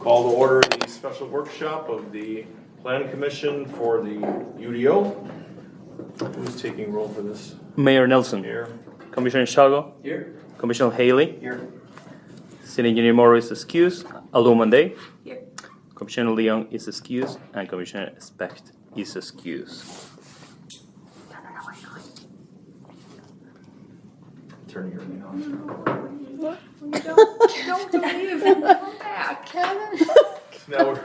Call to order the special workshop of the Plan Commission for the UDO. Who's taking roll for this? Mayor Nelson. Here. Commissioner Shago. Here. Commissioner Haley. Here. City Engineer Morris is excused. Aldo Monday. Here. Commissioner Leon is excused. And Commissioner Specht is excused. Turn your thing off. Don't leave. Come back, Kevin. Now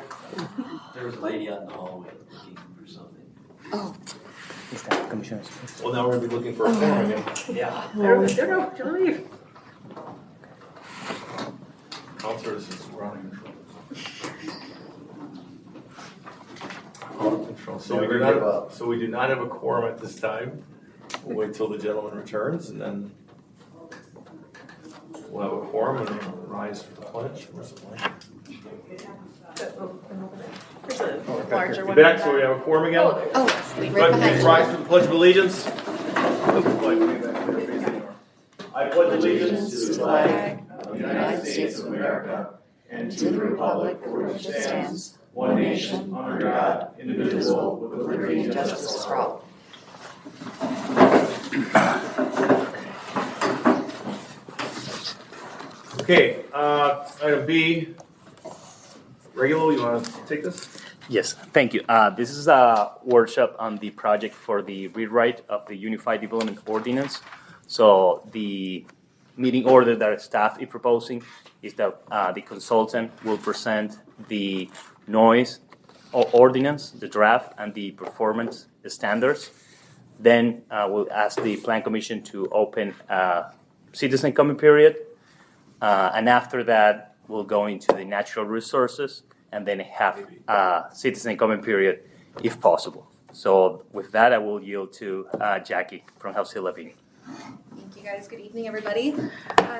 There was a lady out in the hallway looking for something. Is that Commissioner Specht? well, now we're gonna be looking for a form again. Yeah. Don't leave. Counselor, this is running control. So we Never do give not. up. So we do not have a quorum at this time. We'll wait till the gentleman returns, and then we'll have a quorum and rise for the pledge. Where's the pledge? There's a larger You one. back, so we have a quorum again. Oh, Right, please rise for the Pledge of Allegiance. I pledge allegiance to the flag of the United States of America and to the republic for which it stands, one nation, under God, indivisible, with liberty and justice for all. Okay, item B. Regular, you want to take this? Yes, thank you. This is a workshop on the project for the rewrite of the Unified Development Ordinance. So the meeting order that staff is proposing is that the consultant will present the noise ordinance, the draft, and the performance standards. Then we'll ask the Plan Commission to open a citizen comment period. And after that, we'll go into the natural resources and then have a citizen comment period if possible. So with that, I will yield to Jackie from House 11. Thank you guys. Good evening, everybody.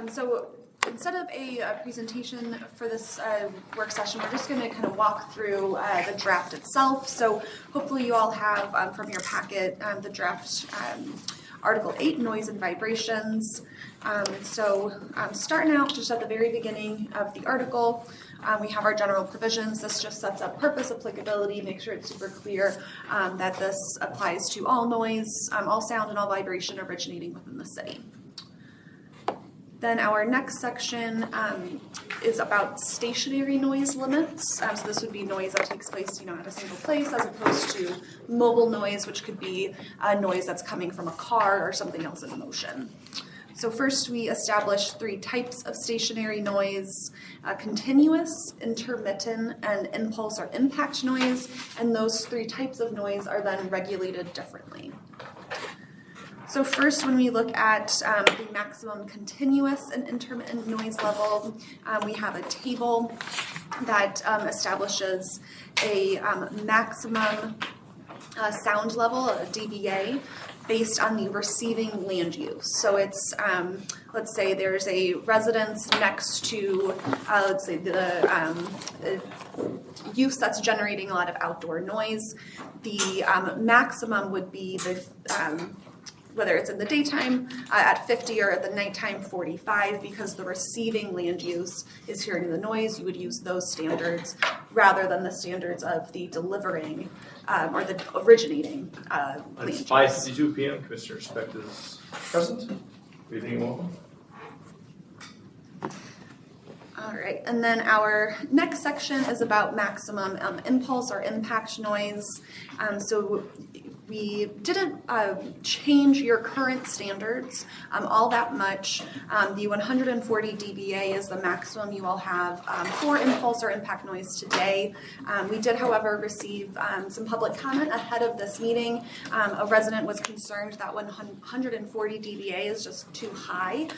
So instead of a presentation for this work session, we're just going to kind of walk through the draft itself. So hopefully you all have from your packet the draft Article 8, Noise and Vibrations. So starting out just at the very beginning of the article, we have our general provisions. This just sets up purpose, applicability, make sure it's super clear that this applies to all noise, all sound, and all vibration originating within the city. Then our next section is about stationary noise limits. So this would be noise that takes place, at a single place, as opposed to mobile noise, which could be a noise that's coming from a car or something else in motion. So first, we establish 3 types of stationary noise: continuous, intermittent, and impulse or impact noise. And those 3 types of noise are then regulated differently. So first, when we look at the maximum continuous and intermittent noise level, we have a table that establishes a maximum sound level, a dBA, based on the receiving land use. So it's, let's say there's a residence next to, let's say the use that's generating a lot of outdoor noise. The maximum would be the whether it's in the daytime at 50 or at the nighttime 45, because the receiving land use is hearing the noise. You would use those standards rather than the standards of the delivering or the originating land It's use. 5:52 p.m. Commissioner Specht is present. Good evening, welcome. All right, and then our next section is about maximum impulse or impact noise. So we didn't change your current standards all that much. The 140 dBA is the maximum you all have for impulse or impact noise today. We did, however, receive some public comment ahead of this meeting. A resident was concerned that 140 dBA is just too high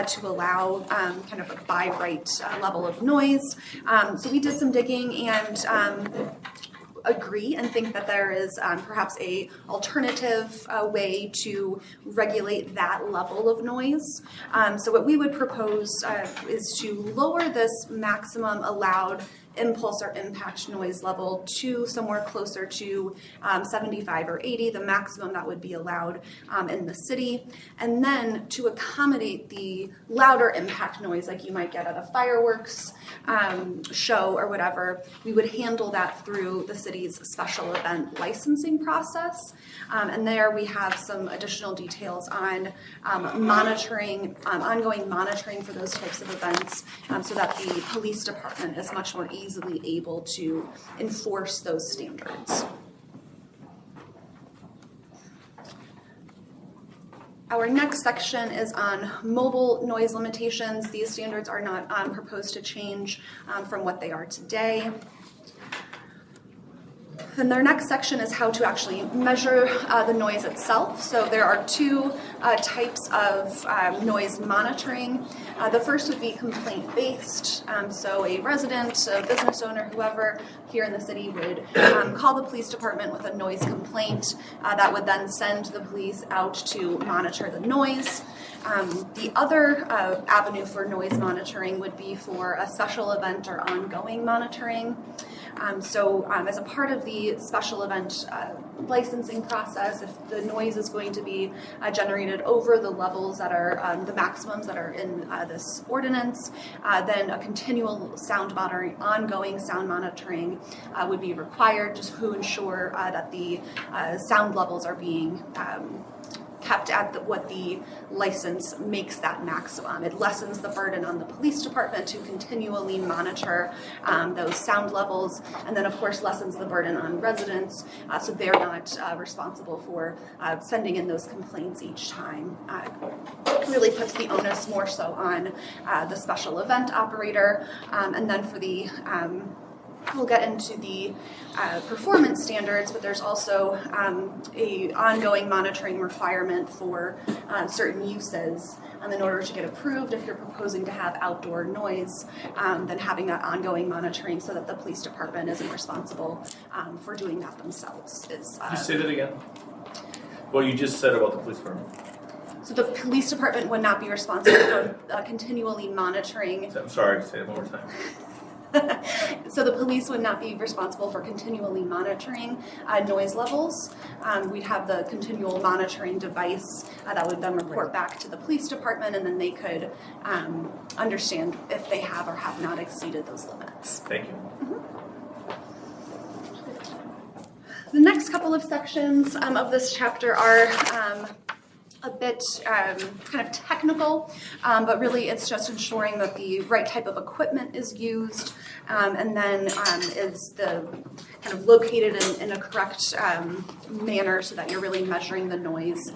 to allow kind of a by right level of noise. So we did some digging and agree and think that there is perhaps a alternative way to regulate that level of noise. So what we would propose is to lower this maximum allowed impulse or impact noise level to somewhere closer to 75 or 80, the maximum that would be allowed in the city. And then to accommodate the louder impact noise like you might get at a fireworks show or whatever, we would handle that through the city's special event licensing process. And there we have some additional details on monitoring, ongoing monitoring for those types of events, so that the police department is much more easily able to enforce those standards. Our next section is on mobile noise limitations. These standards are not proposed to change from what they are today. And their next section is how to actually measure the noise itself. So there are two types of noise monitoring. The first would be complaint-based. So a resident, a business owner, whoever here in the city would call the police department with a noise complaint that would then send the police out to monitor the noise. The other avenue for noise monitoring would be for a special event or ongoing monitoring. So as a part of the special event licensing process, if the noise is going to be generated over the levels that are the maximums that are in this ordinance, then a continual sound monitoring, ongoing sound monitoring would be required just to ensure that the sound levels are being kept at what the license makes that maximum. It lessens the burden on the police department to continually monitor those sound levels, and then of course lessens the burden on residents, so they're not responsible for sending in those complaints each time. It really puts the onus more so on the special event operator, and then for the we'll get into the performance standards, but there's also a ongoing monitoring requirement for certain uses. In order to get approved, if you're proposing to have outdoor noise, then having that ongoing monitoring so that the police department isn't responsible for doing that themselves is. Can you say that again? What you just said about the police department. So the police department would not be responsible for continually monitoring. I'm sorry, say it one more time. So the police would not be responsible for continually monitoring noise levels. We'd have the continual monitoring device that would then report back to the police department, and then they could understand if they have or have not exceeded those limits. Thank you. The next couple of sections of this chapter are a bit kind of technical, but really it's just ensuring that the right type of equipment is used, and then is the kind of located in a correct manner so that you're really measuring the noise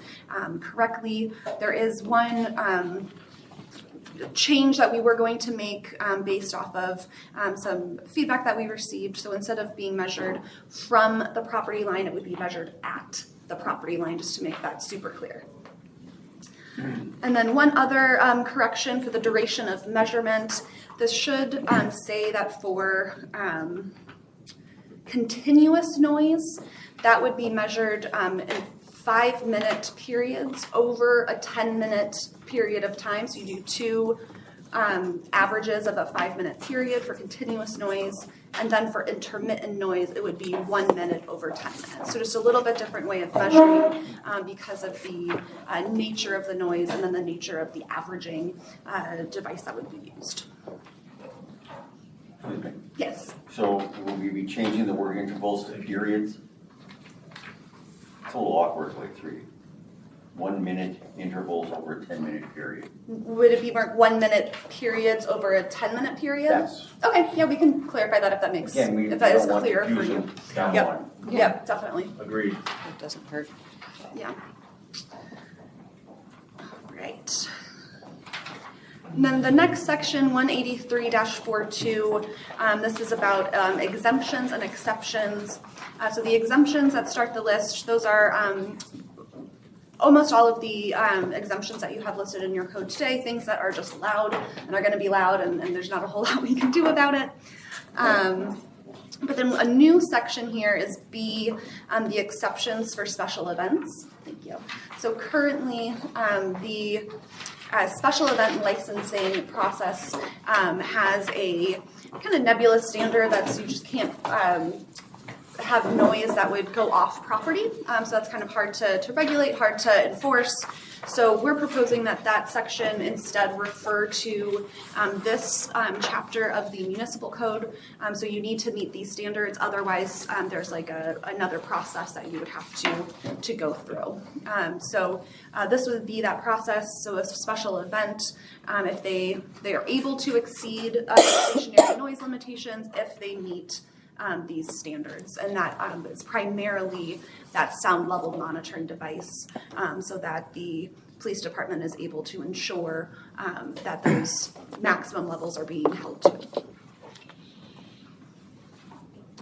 correctly. There is one change that we were going to make based off of some feedback that we received. So instead of being measured from the property line, it would be measured at the property line, just to make that super clear. And then one other correction for the duration of measurement. This should say that for continuous noise, that would be measured in 5-minute periods over a 10-minute period of time. So you do two averages of a 5-minute period for continuous noise, and then for intermittent noise, it would be 1 minute over 10 minutes. So just a little bit different way of measuring because of the nature of the noise and then the nature of the averaging device that would be used. Yes? So will we be changing the word intervals to periods? It's a little awkward, like 1 minute intervals over a 10-minute period. Would it be marked 1 minute periods over a 10-minute period? Yes. Okay, yeah, we can clarify that if that makes, Again, we if that is don't want clear for you. confusion down the Yep. line. Yep, definitely. Agreed. It doesn't hurt. Yeah. All right. And then the next section, 183-42, this is about exemptions and exceptions. So the exemptions that start the list, those are almost all of the exemptions that you have listed in your code today, things that are just loud and are going to be loud, and there's not a whole lot we can do about it. But then a new section here is B, the exceptions for special events. Thank you. So currently, the special event licensing process has a kind of nebulous standard that's you just can't have noise that would go off property. So that's kind of hard to regulate, hard to enforce. So we're proposing that section instead refer to this chapter of the municipal code. So you need to meet these standards, otherwise there's like another process that you would have to go through. So this would be that process. So a special event, if they are able to exceed stationary noise limitations, if they meet these standards, and that is primarily that sound level monitoring device, so that the police department is able to ensure that those maximum levels are being held to.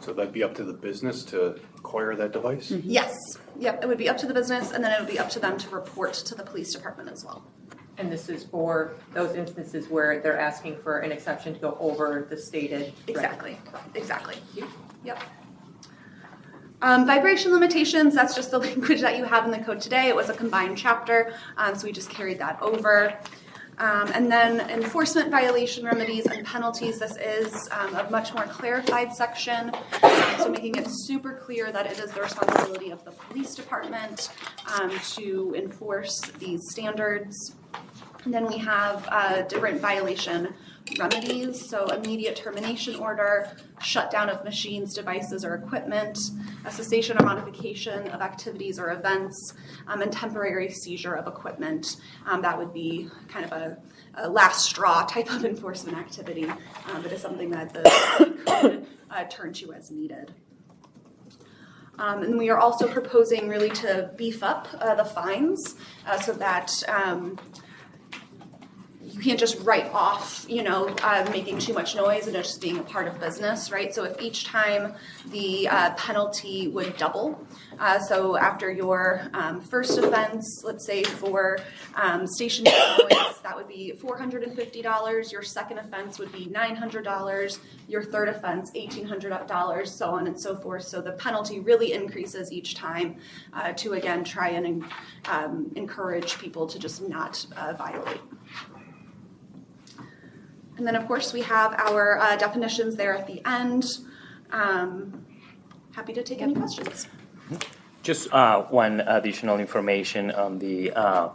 So that'd be up to the business to acquire that device? Yes, yep, it would be up to the business, and then it would be up to them to report to the police department as well. And this is for those instances where they're asking for an exception to go over the stated. Exactly. Yep. Vibration limitations, that's just the language that you have in the code today. It was a combined chapter, so we just carried that over. And then enforcement violation remedies and penalties. This is a much more clarified section, so making it super clear that it is the responsibility of the police department to enforce these standards. And then we have different violation remedies, so immediate termination order, shutdown of machines, devices, or equipment, a cessation or modification of activities or events, and temporary seizure of equipment. That would be kind of a last straw type of enforcement activity, but it's something that the city could turn to as needed. And we are also proposing really to beef up the fines so that you can't just write off, making too much noise and it just being a part of business, right? So if each time the penalty would double, so after your first offense, let's say for stationary noise, that would be $450. Your second offense would be $900. Your third offense, $1,800, so on and so forth. So the penalty really increases each time to, again, try and encourage people to just not violate. And then, of course, we have our definitions there at the end. Happy to take any questions. Just one additional information on the,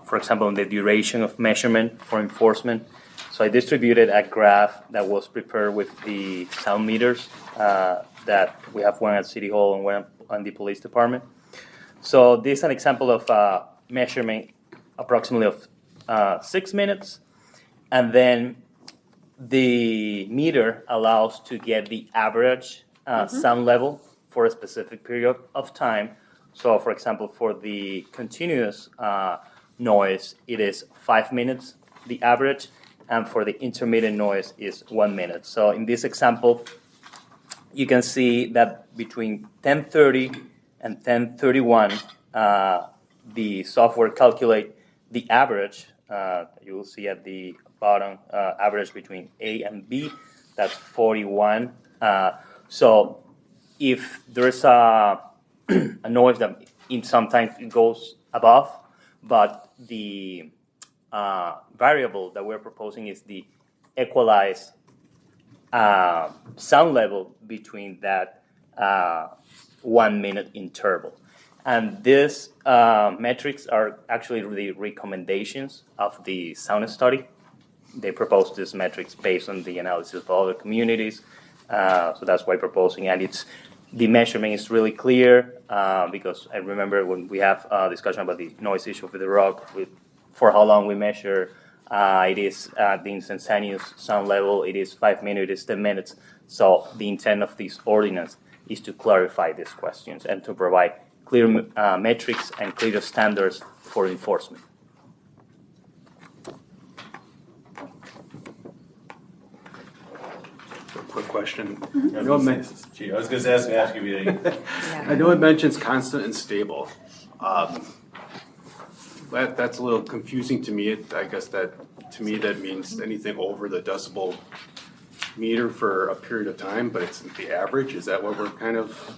for example, on the duration of measurement for enforcement. So I distributed a graph that was prepared with the sound meters that we have one at City Hall and one on the police department. So this is an example of measurement approximately of 6 minutes, and then the meter allows to get the average sound level for a specific period of time. So, for example, for the continuous noise, it is 5 minutes, the average, and for the intermittent noise is 1 minute. So in this example, you can see that between 10:30 and 10:31, the software calculate the average. You will see at the bottom average between A and B, that's 41. So if there's a noise that sometimes it goes above, but the variable that we're proposing is the equalized sound level between that 1 minute interval. And these metrics are actually the recommendations of the sound study. They propose these metrics based on the analysis of other communities. So that's why proposing, and the measurement is really clear because I remember when we have a discussion about the noise issue with the rock, for how long we measure, it is the instantaneous sound level, it is 5 minutes, it is 10 minutes. So the intent of this ordinance is to clarify these questions and to provide clear metrics and clear standards for enforcement. Quick question. I was going to ask you anything. I know it mentions constant and stable. That's a little confusing to me. I guess that means anything over the decibel meter for a period of time, but it's the average. Is that what we're kind of?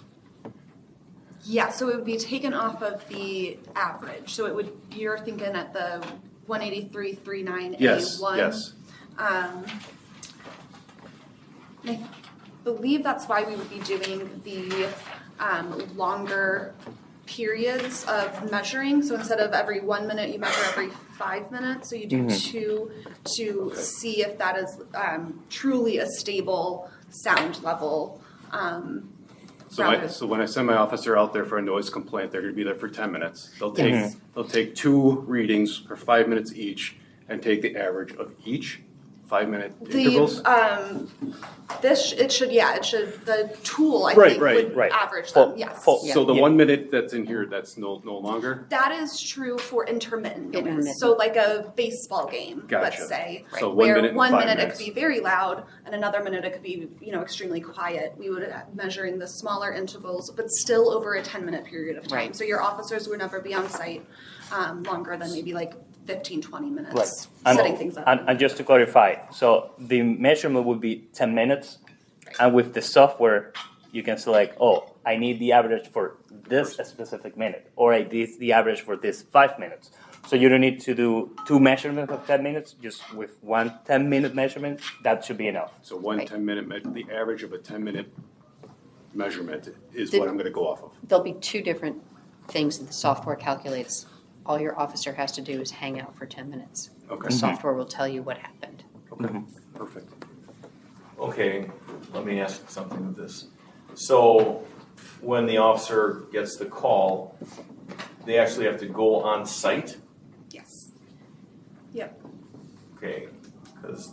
Yeah, so it would be taken off of the average. So you're thinking at the 183.39A1. Yes. And I believe that's why we would be doing the longer periods of measuring. So instead of every 1 minute, you measure every 5 minutes. So you do two to see if that is truly a stable sound level. So when I send my officer out there for a noise complaint, they're gonna be there for 10 minutes. They'll take 2 readings for 5 minutes each and take the average of each 5-minute intervals? The tool, I Right, think, right, would right. average Full- them, yes. full- So the Yeah. 1 minute that's in here, that's no longer? That is true for intermittent noise. Intermittent. So like a baseball game, let's Gotcha. say. So 1 where minute and 1 5 minute it minutes. could be very loud and another minute it could be, extremely quiet. We would measure in the smaller intervals, but still over a 10-minute period of time. Right. So your officers would never be on site longer than maybe like 15, 20 minutes, Right. setting things up. And just to clarify, so the measurement would be 10 minutes, and with the software, you can select, I need the average for this specific minute, or I need the average for this 5 minutes. So you don't need to do 2 measurements of 10 minutes, just with 1 10-minute measurement, that should be enough. So one Right. 10-minute, the average of a 10-minute measurement is Did- what I'm gonna go off of. There'll be 2 different things that the software calculates. All your officer has to do is hang out for 10 minutes. Okay, The software will tell you what happened. okay, perfect. Okay, let me ask something with this. So when the officer gets the call, they actually have to go on site? Yes. Yep. Okay, because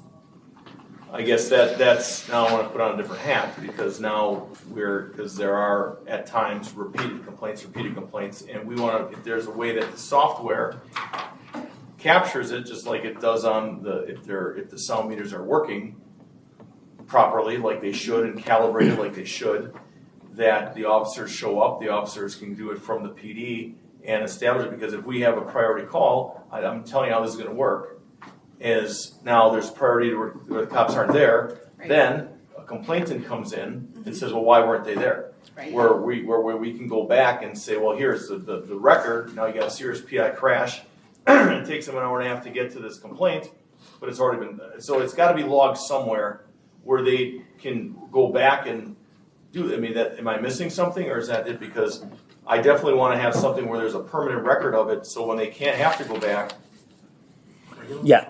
I guess that's, now I want to put on a different hat, because now because there are at times repeated complaints, and we want to, if there's a way that the software captures it, just like it does on if the sound meters are working properly, like they should, and calibrated like they should, that the officers show up, the officers can do it from the PD and establish it, because if we have a priority call, I'm telling you how this is gonna work, is now there's priority where the cops aren't there, Right. then a complainant comes in and says, well, why weren't they there? Right. Where we can go back and say, well, here's the record, now you got a serious PI crash, it takes them an hour and a half to get to this complaint, but it's already been, so it's gotta be logged somewhere where they can go back and do, am I missing something, or is that it? Because I definitely wanna have something where there's a permanent record of it, so when they can't have to go back. Yeah,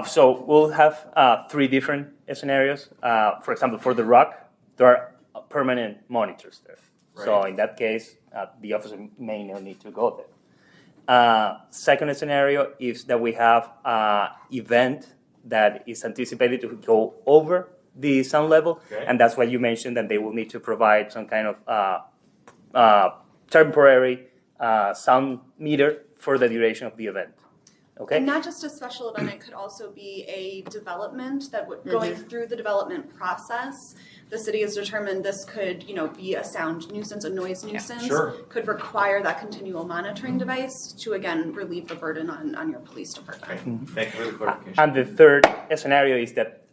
so we'll have 3 different scenarios. For example, for the rock, there are permanent monitors there. So Right. in that case, the officer may not need to go there. Second scenario is that we have an event that is anticipated to go over the sound level, Okay. and that's why you mentioned that they will need to provide some kind of temporary sound meter for the duration of the event. Okay? And not just a special event, it could also be a development that going through the development process, the city has determined this could, be a sound nuisance, a noise nuisance. Sure. Could require that continual monitoring device to, again, relieve the burden on your police department. Okay, thank you for the clarification. And the third scenario is that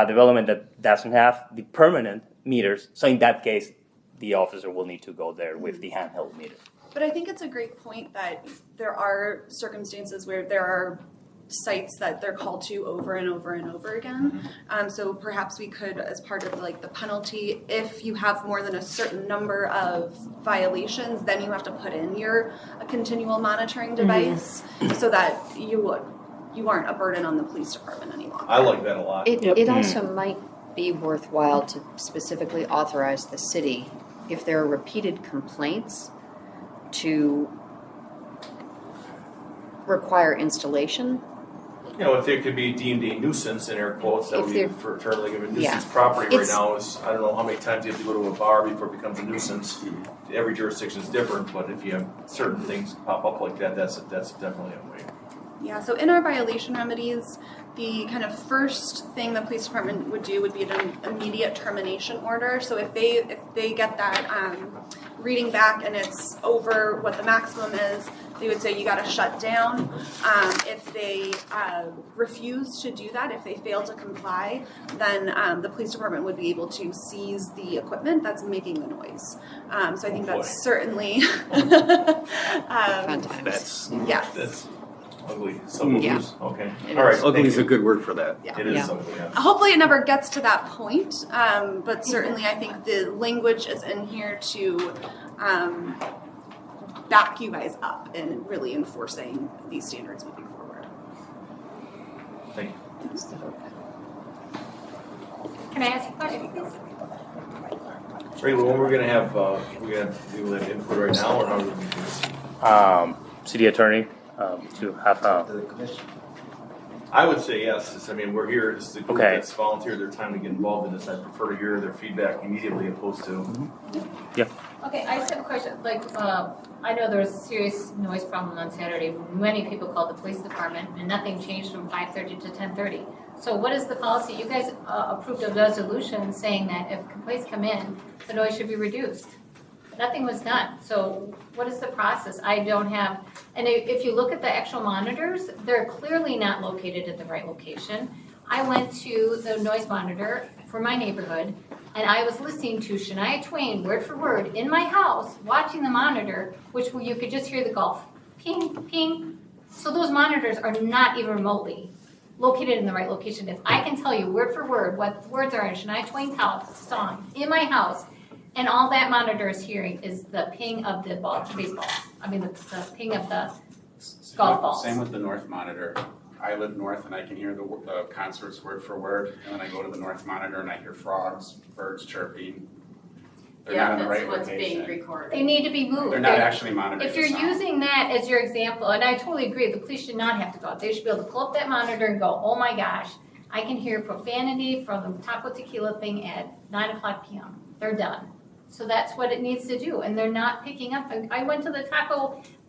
development that doesn't have the permanent meters. So in that case, the officer will need to go there with the handheld meter. But I think it's a great point that there are circumstances where there are sites that they're called to over and over and over again. So perhaps we could, as part of the penalty, if you have more than a certain number of violations, then you have to put in a continual monitoring device so that you aren't a burden on the police department any longer. I like that a lot. It also might be worthwhile to specifically authorize the city, if there are repeated complaints, to require installation. If it could be deemed a nuisance in air quotes, that If would be they're- for terming of a nuisance Yeah. property right It's- now is, I don't know how many times you have to go to a bar before it becomes a nuisance. Every jurisdiction is different, but if you have certain things pop up like that, that's definitely a way. Yeah, so in our violation remedies, the kind of first thing the police department would do would be an immediate termination order. So if they get that reading back and it's over what the maximum is, they would say you got to shut down. If they refuse to do that, if they fail to comply, then the police department would be able to seize the equipment that's making the noise. So I think Oh, boy. that's certainly Fun times. That's, yes. That's Ugly subwoofers, okay, It all right, is. thank Ugly is a you. good word for that. It is Yeah. ugly, yeah. Hopefully it never gets to that point, but certainly I think the language is in here to back you guys up in really enforcing these standards moving forward. Thank you. Can I ask a question, please? Ray, when we're gonna have, we have input right now, or how do we do this? City attorney, to have, The commission. I would say yes, I mean, we're here, this is a group Okay. that's volunteered their time to get involved in this, I prefer to hear their feedback immediately opposed to. Okay, I just have a question, like, I know there's a serious noise problem on Saturday. Many people called the police department and nothing changed from 5:30 to 10:30. So what is the policy? You guys approved a resolution saying that if complaints come in, the noise should be reduced. Nothing was done. So what is the process? I don't have, and if you look at the actual monitors, they're clearly not located at the right location. I went to the noise monitor for my neighborhood, and I was listening to Shania Twain word for word in my house, watching the monitor, which you could just hear the Gulf, ping, ping. So those monitors are not even remotely located in the right location. If I can tell you word for word what words are in Shania Twain's house song in my house, and all that monitor is hearing is the ping of the baseball. I mean, the ping of the golf balls. Same with the north monitor. I live north and I can hear the concerts word for word, and then I go to the north monitor and I hear frogs, birds chirping. They're not in the right location. They need to be moved. They're not actually monitoring If you're the sound. using that as your example, and I totally agree, the police should not have to go out. They should be able to pull up that monitor and go, oh my gosh, I can hear profanity from the Taco Tequila thing at 9:00 p.m. They're done. So that's what it needs to do, and they're not picking up. I went to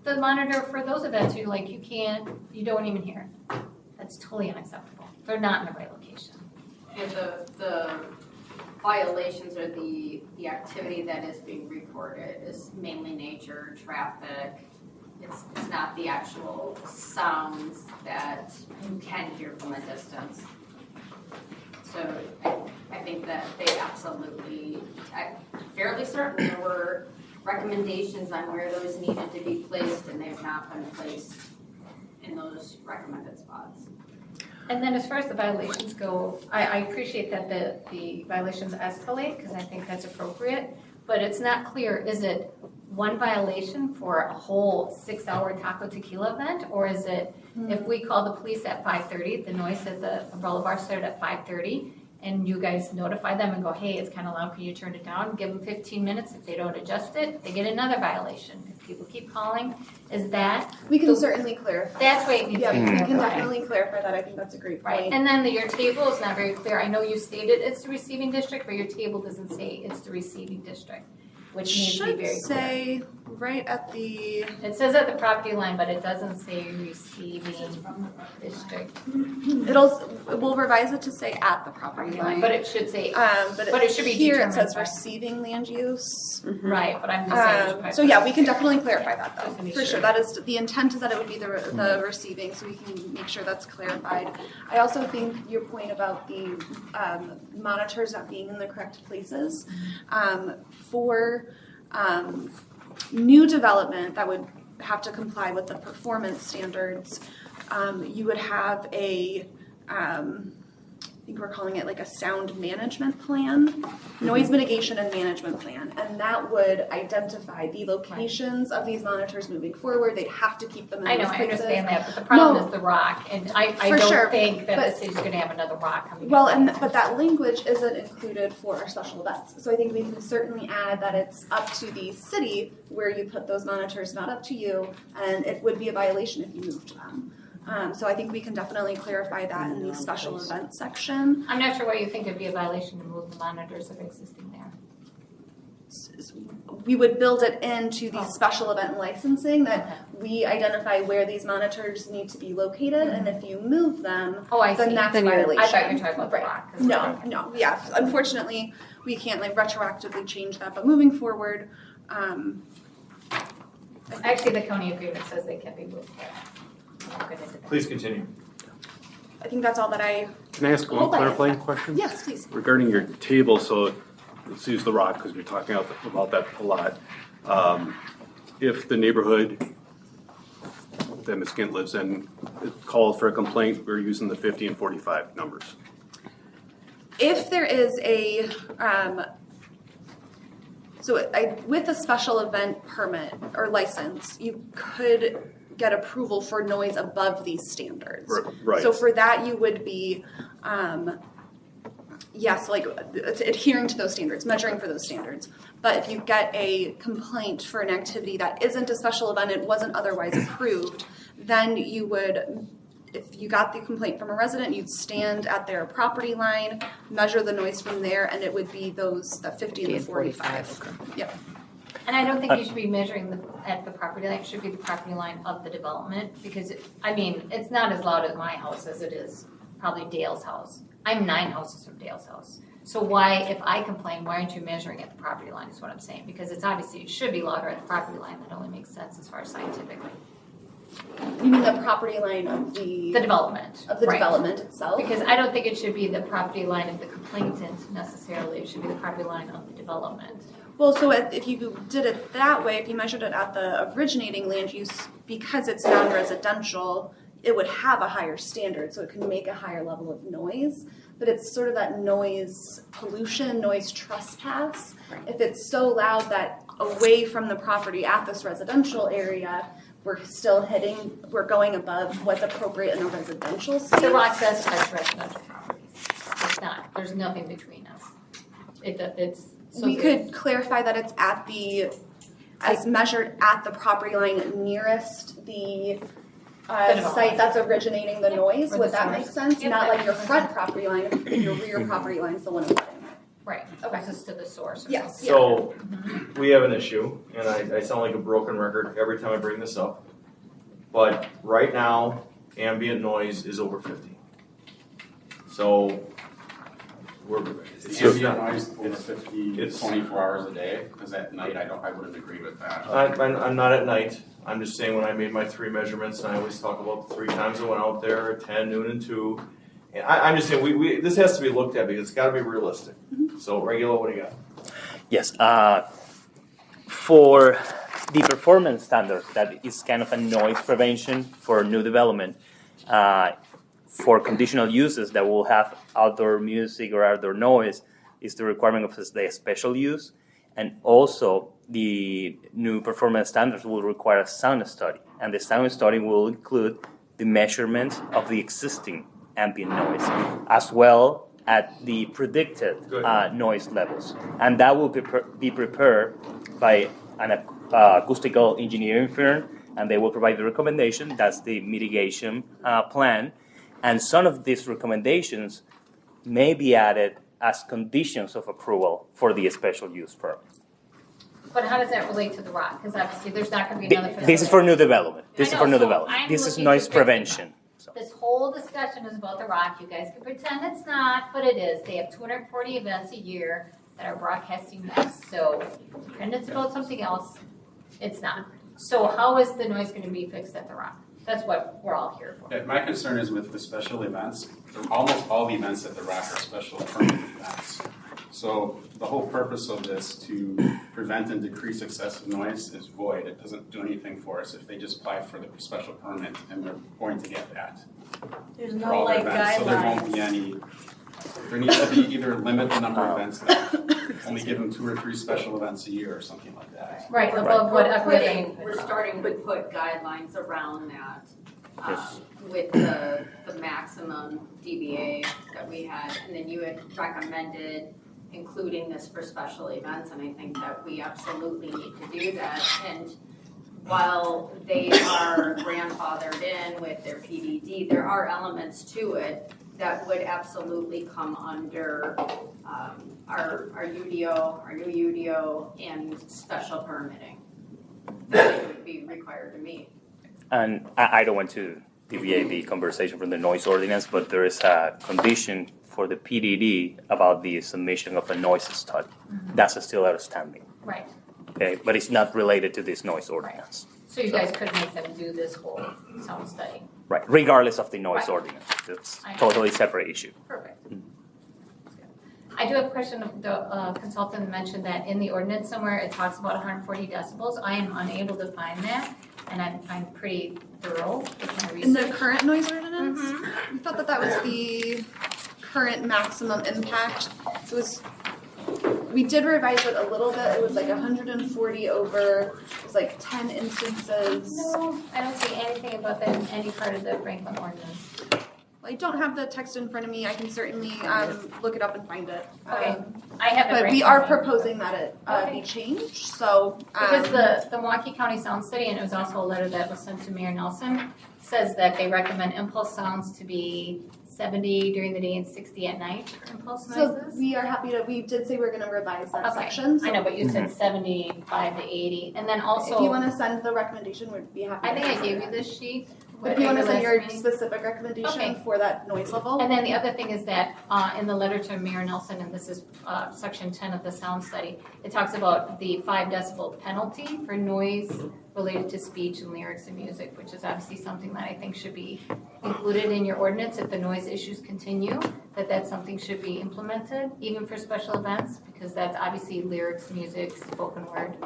the monitor for those events, you're like, you don't even hear it. That's totally unacceptable. They're not in the right location. And the violations or the activity that is being reported is mainly nature, traffic. It's not the actual sounds that you can hear from a distance. So I think that they absolutely, I'm fairly certain there were recommendations on where those needed to be placed, and they've not been placed in those recommended spots. And then as far as the violations go, I appreciate that the violations escalate, because I think that's appropriate, but it's not clear, is it one violation for a whole 6-hour Taco Tequila event, or is it, if we call the police at 5:30, the noise at the umbrella bar started at 5:30, and you guys notify them and go, hey, it's kind of loud, can you turn it down? Give them 15 minutes. If they don't adjust it, they get another violation. If people keep calling, is that? We can certainly clarify. That's what it needs Yeah, to be we can clarified. definitely clarify that. I think that's a great Right, point. and then your table is not very clear. I know you stated it's the receiving district, but your table doesn't say it's the receiving district, which needs to be Should very clear. say right at the, It says at the property line, but it doesn't say receiving district. we'll revise it to say at the property line. But it should say, But but it should be here it determined says by- receiving land use. right, but I'm just saying. it should So yeah, we can probably- definitely clarify that Just to though, be for sure. sure. That is, the intent is that it would be the receiving, so we can make sure that's clarified. I also think your point about the monitors not being in the correct places, for new development that would have to comply with the performance standards, you would have a, I think we're calling it like a sound management plan, noise mitigation and management plan. And that would identify the locations of these monitors moving forward. They'd have to keep them in I know, those I places. understand that, but the problem No. is the rock, and I For sure, don't think that but- the city's gonna have another rock coming. Well, up. but that language isn't included for our special events. So I think we can certainly add that it's up to the city where you put those monitors, not up to you, and it would be a violation if you moved them. So I think we can definitely clarify that in the special events section. I'm not sure why you think it'd be a violation to move the monitors that are existing there. We would build it into the special event licensing that Okay. we identify where these monitors need to be located, and if you move them, Oh, I see. then that's Then you're- violation. I thought you were talking about the Right. rock. 'cause- No, yeah, unfortunately, we can't like retroactively change that, but moving forward, Actually, the county agreement says they can be moved there. I'll get into that. Please continue. I think that's all that I, Can I ask one Hold on. clarifying question? yes, please. Regarding your table, so let's use the rock because we're talking about that a lot. If the neighborhood that Ms. Gint lives in called for a complaint, we're using the 50 and 45 numbers. If there is a, with a special event permit or license, you could get approval for noise above these standards. Right. So for that, you would be, yes, like adhering to those standards, measuring for those standards. But if you get a complaint for an activity that isn't a special event, it wasn't otherwise approved, then you would, if you got the complaint from a resident, you'd stand at their property line, measure the noise from there, and it would be the 50 and the 45. Okay. Yep. And I don't think you should be measuring at the property line, it should be the property line of the development, because, it's not as loud at my house as it is probably Dale's house. I'm 9 houses from Dale's house. So why, if I complain, why aren't you measuring at the property line is what I'm saying, because it's obviously, it should be louder at the property line, that only makes sense as far as scientifically. You mean the property line of the development. Of the right. development itself? Because I don't think it should be the property line of the complainant necessarily, it should be the property line of the development. Well, so if you did it that way, if you measured it at the originating land use, because it's non-residential, it would have a higher standard, so it can make a higher level of noise. But it's sort of that noise pollution, noise trespass. If it's so loud that away from the property at this residential area, we're going above what's appropriate in a residential space. The Rock does touch residential properties. It's not, there's nothing between us. It's. So We could clarify that it's as measured at the property line nearest the site that's originating the noise. Or Would the that source. make sense? Yep, Not that like your makes front property line, your rear property line is the one abutting it. Right, Okay. closest to the source or Yes. something. So, we have an issue, and I sound like a broken record every time I bring this up. But right now, ambient noise is over 50. So, Ambient noise over 50, it's- 24 hours a day, because at night I wouldn't agree with that. I'm not at night. I'm just saying when I made my 3 measurements, and I always talk about the 3 times I went out there, 10, noon, and 2. And I'm just saying, this has to be looked at because it's got to be realistic. So, Regula, what do you got? Yes, for the performance standard, that is kind of a noise prevention for new development. For conditional uses that will have outdoor music or outdoor noise, is the requirement of the special use, and also the new performance standards will require a sound study, and the sound study will include the measurement of the existing ambient noise, as well as the predicted noise levels, and that will be prepared by an acoustical engineering firm, and they will provide the recommendation. That's the mitigation plan. And some of these recommendations may be added as conditions of approval for the special use permit. But how does that relate to the Rock? Because obviously there's not going to be another facility. This is for new development. I know, so I'm This is looking noise to fix the prevention. So. This whole discussion is about the Rock. You guys can pretend it's not, but it is. They have 240 events a year that are broadcasting this. So pretend it's about something else. It's not. So how is the noise going to be fixed at the Rock? That's what we're all here for. Yeah, my concern is with the special events. Almost all the events at the Rock are special permit events. So the whole purpose of this to prevent and decrease excessive noise is void. It doesn't do anything for us if they just apply for the special permit, and they're going to get that. There's for no all their like events. So there won't be guidelines. any. There needs to be either limit the number of events, only give them 2 or 3 special events a year or something like that. Right, above what We're starting to put guidelines around that, with the maximum DBA that we had, and then you had recommended including this for special events, and I think that we absolutely need to do that. And while they are grandfathered in with their PDD, there are elements to it that would absolutely come under our UDO, our new UDO, and special permitting that would be required to meet. And I don't want to deviate the conversation from the noise ordinance, but there is a condition for the PDD about the submission of a noise study. That's still outstanding. Right. Okay, but it's not related to this noise ordinance. So you guys could make them do this whole sound study. Right, regardless of the noise Right. ordinance. It's I totally separate issue. Perfect. I do have a question. The consultant mentioned that in the ordinance somewhere it talks about 140 decibels. I am unable to find that. and I'm pretty thorough with my In the research. current noise ordinance, we thought that was the current maximum impact. It was, we did revise it a little bit. It was like 140 over, it was like 10 instances. No, I don't see anything about that in any part of the Franklin ordinance. I don't have the text in front of me. I can certainly look it up and find it. Okay, I have it But right we in are front of me. proposing that it Okay. be changed, so. Because the Milwaukee County Sound Study, and it was also a letter that was sent to Mayor Nelson, says that they recommend impulse sounds to be 70 during the day and 60 at night for impulse So noises. we are happy to, we did say we're gonna revise that Okay, section. So I know, but you said 75 to 80, and then also. if you wanna send the recommendation, we'd be happy to. I think I consider gave you it. this sheet. But if you wanna at send your your last meeting. specific recommendation Okay. for that noise level. And then the other thing is that in the letter to Mayor Nelson, and this is section 10 of the sound study, it talks about the 5 decibel penalty for noise related to speech and lyrics and music, which is obviously something that I think should be included in your ordinance if the noise issues continue, that's something should be implemented, even for special events, because that's obviously lyrics, music, spoken word.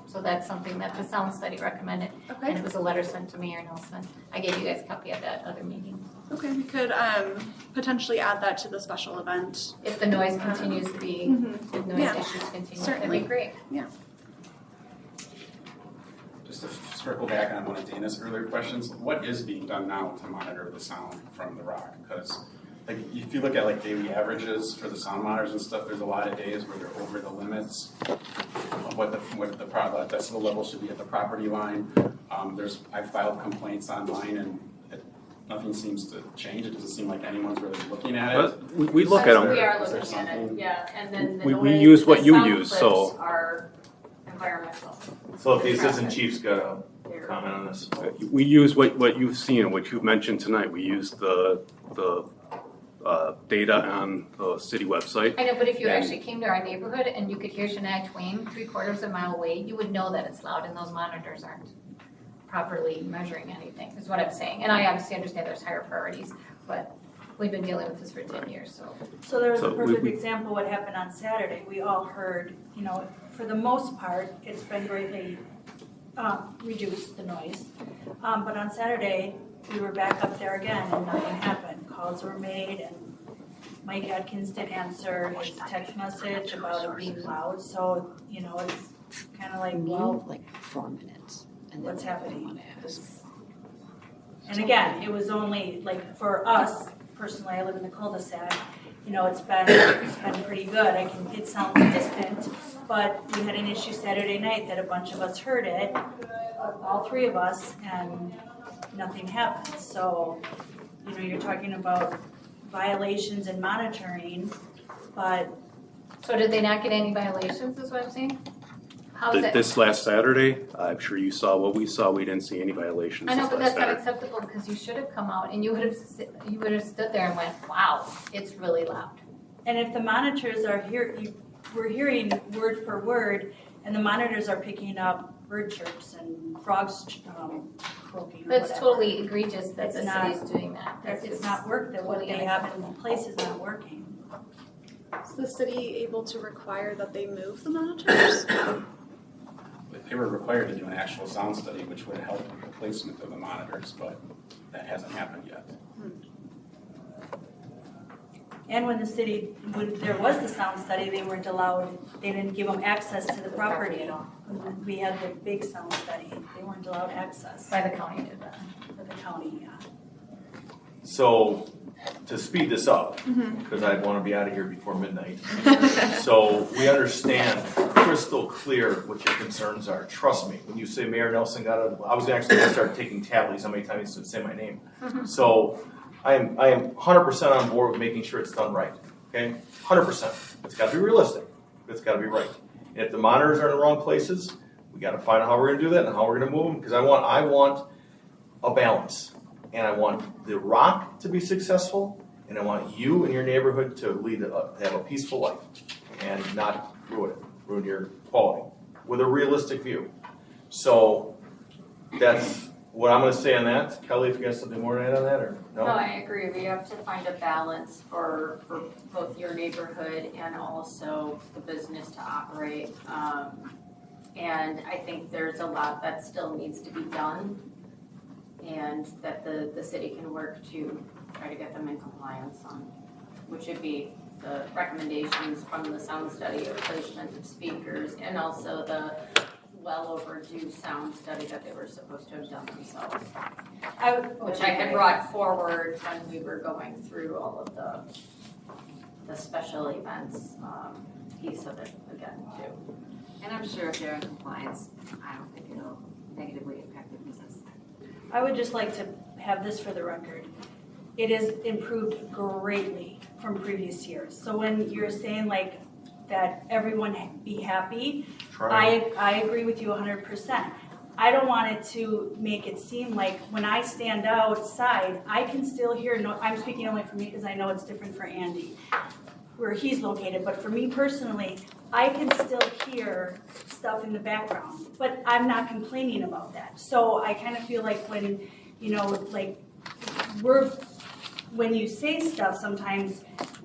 So that's something that the sound study recommended, and Okay, it was a letter sent to Mayor Nelson. I gave you guys a copy of that other meeting. okay, we could potentially add that to the special event. If the noise continues to be, Mhm. if noise Yeah, issues continue, certainly. that'd be great. Just to circle back on one of Dana's earlier questions, what is being done now to monitor the sound from the rock? Because like if you look at like daily averages for the sound monitors and stuff, there's a lot of days where they're over the limits of what the decibel level should be at the property line. I've filed complaints online and nothing seems to change. It doesn't seem like anyone's really looking at it. But we look at them. We are Is there looking at it, something- yeah, and then the We noise, use what the you sound use, clips so- are environmental. So if the assistant chief's got a They're- comment on this. We use what you've seen, what you've mentioned tonight. We use the data on the city website. I know, but if you And- actually came to our neighborhood and you could hear Shania Twain 3/4 of a mile away, you would know that it's loud and those monitors aren't properly measuring anything, is what I'm saying. And I obviously understand there's higher priorities, but we've been dealing with this for 10 years, so. So there was So a we- perfect we- example what happened on Saturday. We all heard, for the most part, it's been greatly reduced, the noise. But on Saturday, we were back up there again and nothing happened. Calls were made and Mike Atkins did answer his text message about it being loud. So, it's kind of like, well, like 4 minutes. And then what's happening? wanna ask. And again, it was only, like, for us, personally, I live in the cul-de-sac, it's been pretty good. It sounds distant, but we had an issue Saturday night that a bunch of us heard it, all 3 of us, and nothing happened. So, you're talking about violations and monitoring, but So did they not get any violations, is what I'm saying? How is that? This last Saturday, I'm sure you saw what we saw. We didn't see any violations I know, this but last that's not Saturday. acceptable because you should have come out and you would have stood there and went, wow, it's really loud. and if the monitors are here, we're hearing word for word, and the monitors are picking up bird chirps and frogs croaking or That's whatever. totally egregious that the It's not- city's doing that. It's not work, that what totally they have in place is not working. Is the city able to require that they move the monitors? They were required to do an actual sound study, which would help with the placement of the monitors, but that hasn't happened yet. And when there was the sound study, they weren't allowed, they didn't give them access to the property. When we had the big sound study, they weren't allowed access. By the county did that. For the county, yeah. So to speed this up, because I want to be out of here before midnight. So we understand crystal clear what your concerns are. Trust me, when you say Mayor Nelson I was actually going to start taking tallies how many times you say my name. So I am 100% on board with making sure it's done right. Okay, 100%. It's got to be realistic. It's got to be right. And if the monitors are in the wrong places, we got to find out how we're going to do that and how we're going to move them. Because I want a balance, and I want the rock to be successful, and I want you and your neighborhood to have a peaceful life, and not ruin your quality with a realistic view. So that's what I'm going to say on that. Kelly, if you got something more to add on that, or no? No, I agree. We have to find a balance for both your neighborhood and also the business to operate. And I think there's a lot that still needs to be done, and that the city can work to try to get them in compliance on, which would be the recommendations from the sound study, replacement of speakers, and also the well overdue sound study that they were supposed to have done themselves. Which I had brought forward when we were going through all of the special events piece of it again too. And I'm sure if they're in compliance, I don't think it'll negatively impact the business. I would just like to have this for the record. It has improved greatly from previous years. So when you're saying like that everyone be happy, I agree with you 100%. I don't want it to make it seem like when I stand outside, I can still hear, I'm speaking only for me because I know it's different for Andy, where he's located, but for me personally, I can still hear stuff in the background, but I'm not complaining about that. So I kind of feel like when, like when you say stuff sometimes,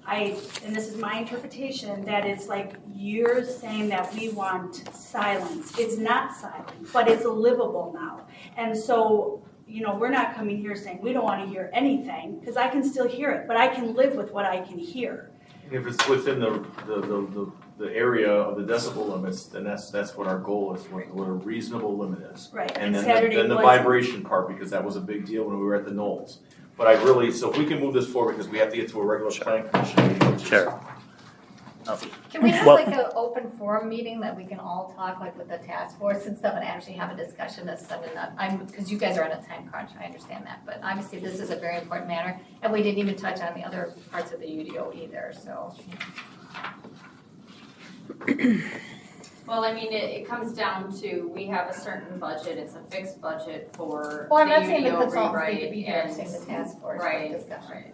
and this is my interpretation, that it's like you're saying that we want silence. It's not silent, but it's livable now. And so, we're not coming here saying we don't want to hear anything, because I can still hear it, but I can live with what I can hear. If it's within the area of the decibel limits, then that's what our goal is, what a reasonable limit is. Right. And then Saturday the wasn't. vibration part, because that was a big deal when we were at the Knolls. But so if we can move this forward, because we have to get to a regular planning commission meeting. Sure. Can we have Well- like an open forum meeting that we can all talk like with the task force and stuff and actually have a discussion that's something that because you guys are on a time crunch, I understand that, but obviously this is a very important matter and we didn't even touch on the other parts of the UDO either, so. Well, I mean, it comes down to, we have a certain budget, it's a fixed budget for Well, I'm the not saying the UDO consultants need to rewrite be here, I'm and- saying the task force Right, discussion. right.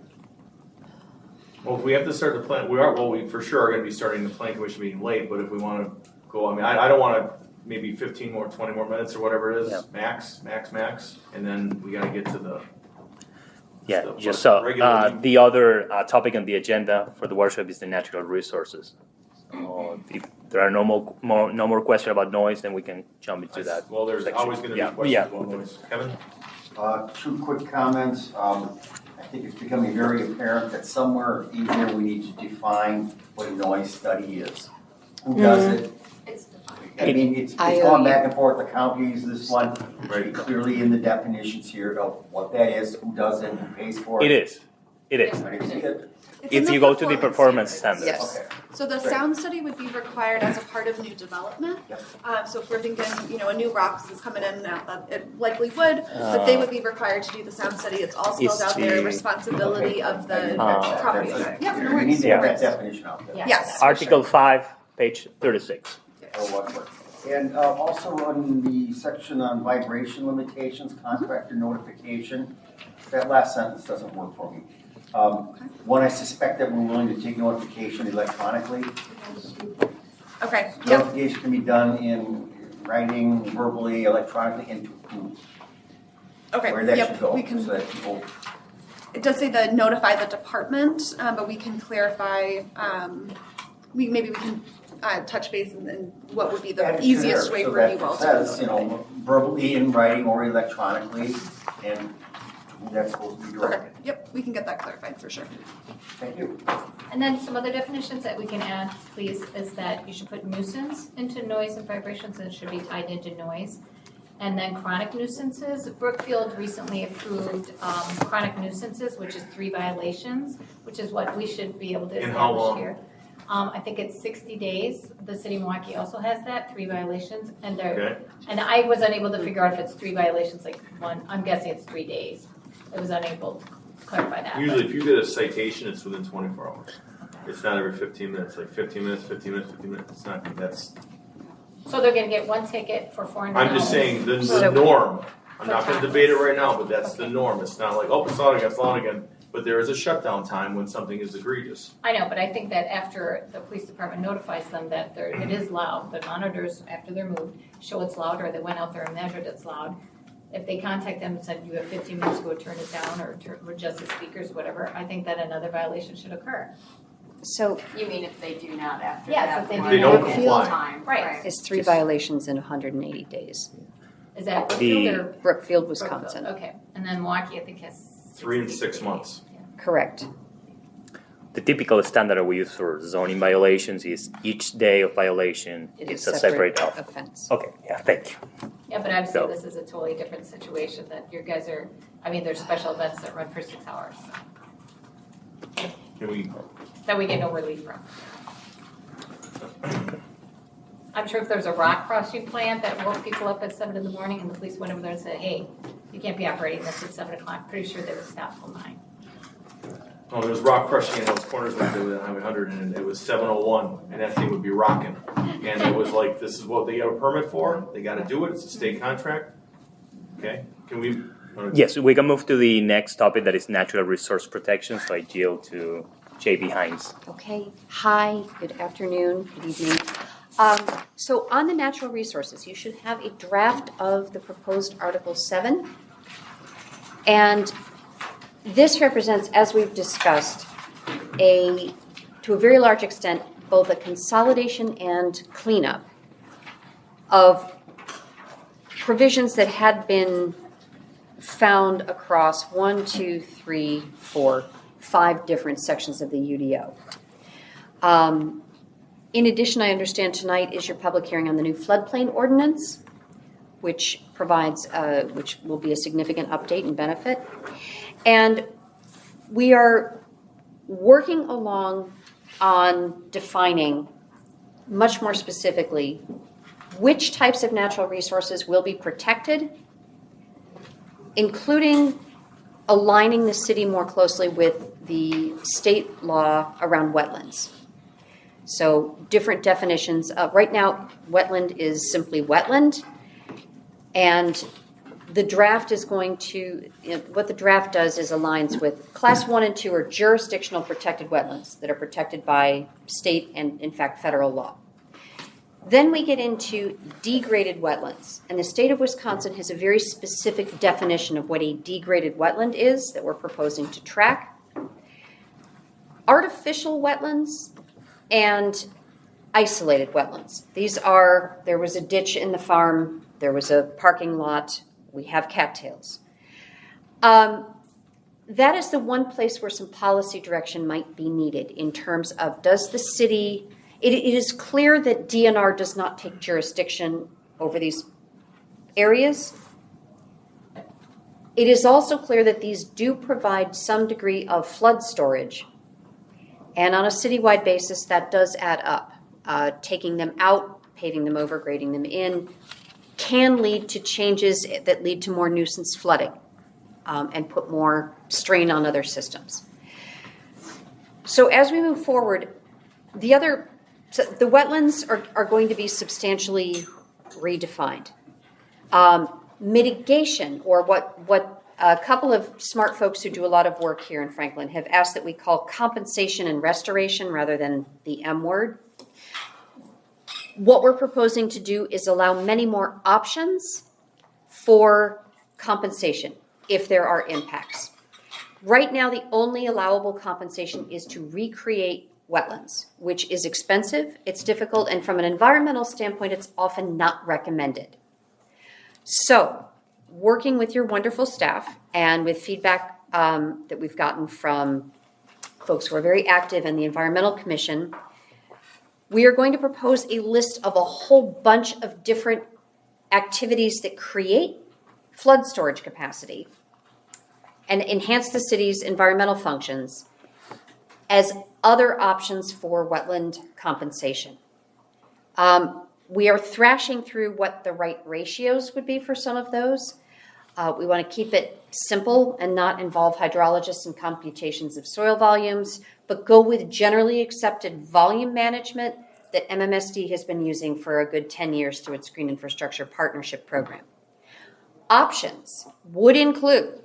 Well, if we have to start the plan, we for sure are gonna be starting the planning commission meeting late, but if we wanna go, I don't wanna, maybe 15 more, 20 more minutes or whatever it is, Yeah. max, and then we gotta get to the. Yeah, the- just what regular meeting. the other topic on the agenda for the workshop is the natural resources. So if there are no more questions about noise, then we can jump into that. Well, there's section. always gonna be Yeah, questions yeah. about noise. Kevin? Two quick comments. I think it's becoming very apparent that somewhere in here we need to define what a noise study is. Who does it? It's I mean, it's gone back and forth, the counties, this one, very clearly in the definitions here of what that is, who does it, who pays for it. It is. I didn't see it. It's in If the you go to the performance standards. Yes. Okay. So the sound study would be required as a part of new development. Yep. So if we're thinking, a new Rocks is coming in, it likely would, but they would be required to do the sound study. It's all spelled Is out there, the- responsibility of the That's- property that's- owner. Yeah, no We worries. need to have no that worries. definition out there. Yeah. Yes. for Article sure. 5, page 36. Or what. And also on the section on vibration limitations, contractor notification, that last sentence doesn't work for me. One, I suspect that we're willing to take notification electronically. Okay, yep, Notification can be done in writing, verbally, electronically, and to who? okay, Where that should yep, go, we so can, that people, it does say the notify the department, but we can clarify, maybe we can touch base and what would be add the it to easiest there, way so for that you all it to says, notify. verbally, in writing, or electronically, and who that's supposed to be Okay, directed. yep, we can get that clarified for sure. Thank you. And then some other definitions that we can add, please, is that you should put nuisance into noise and vibrations, and it should be tied into noise. And then chronic nuisances, Brookfield recently approved chronic nuisances, which is 3 violations, which is what we should be able to And how establish long? here. I think it's 60 days. The city of Milwaukee also has that, 3 violations, and Okay. and I was unable to figure out if it's 3 violations, like one, I'm guessing it's 3 days. I was unable to clarify that. Usually, if you get a citation, it's within 24 hours. It's not every 15 minutes, like 15 minutes, 15 minutes, 15 minutes. It's not, that's, So they're gonna get 1 ticket for $400. I'm just saying, the So- norm. I'm not gonna debate it right now, but that's the norm. It's not like, oh, it's loud again, it's loud again. But there is a shutdown time when something is egregious. I know, but I think that after the police department notifies them that it is loud, the monitors, after they're moved, show it's loud, or they went out there and measured it's loud. If they contact them and said, you have 15 minutes to go turn it down, or adjust the speakers, whatever, I think that another violation should occur. So You mean if they do not after Yes, that if they one do not field comply. time? Right. it's 3 violations in 180 days. Is that Brookfield or? Brookfield, Wisconsin. Brookfield, okay, and then Milwaukee, I think has. 3 and 6 months. Correct. The typical standard we use for zoning violations is each day of violation It is is a separate offense. Okay, yeah, thank you. Yeah, but obviously So- this is a totally different situation that you guys are, I mean, there's special events that run for 6 hours Can we, that we get no relief from. I'm sure if there's a rock crushing plant that woke people up at 7 in the morning and the police went over there and said, hey, you can't be operating this at 7 o'clock, pretty sure they would stop till 9. oh, there was rock crushing in those corners when they were on Highway 100, and it was 7:01, and that thing would be rocking. And it was like, this is what they have a permit for, they gotta do it, it's a state contract. Okay, can we? Yes, we can move to the next topic that is natural resource protection. So I yield to JB Hines. Okay, hi, good afternoon, good evening. So on the natural resources, you should have a draft of the proposed Article 7. And this represents, as we've discussed, to a very large extent, both a consolidation and cleanup of provisions that had been found across 1, 2, 3, 4, 5 different sections of the UDO. In addition, I understand tonight is your public hearing on the new floodplain ordinance, which provides, which will be a significant update and benefit. And we are working along on defining much more specifically which types of natural resources will be protected, including aligning the city more closely with the state law around wetlands. So different definitions. Right now, wetland is simply wetland. And the draft is going to, what the draft does is aligns with class 1 and 2 are jurisdictional protected wetlands that are protected by state and, in fact, federal law. Then we get into degraded wetlands. And the state of Wisconsin has a very specific definition of what a degraded wetland is that we're proposing to track. Artificial wetlands and isolated wetlands. These are, there was a ditch in the farm, there was a parking lot, we have cattails. That is the one place where some policy direction might be needed in terms of does the city, it is clear that DNR does not take jurisdiction over these areas. It is also clear that these do provide some degree of flood storage. And on a citywide basis, that does add up. Taking them out, paving them over, grading them in, can lead to changes that lead to more nuisance flooding and put more strain on other systems. So as we move forward, the wetlands are going to be substantially redefined. Mitigation, or what a couple of smart folks who do a lot of work here in Franklin have asked that we call compensation and restoration rather than the M word. What we're proposing to do is allow many more options for compensation if there are impacts. Right now, the only allowable compensation is to recreate wetlands, which is expensive, it's difficult, and from an environmental standpoint, it's often not recommended. So, working with your wonderful staff and with feedback that we've gotten from folks who are very active in the Environmental Commission, we are going to propose a list of a whole bunch of different activities that create flood storage capacity and enhance the city's environmental functions as other options for wetland compensation. We are thrashing through what the right ratios would be for some of those. We want to keep it simple and not involve hydrologists and computations of soil volumes, but go with generally accepted volume management that MMSD has been using for a good 10 years through its Green Infrastructure Partnership Program. Options would include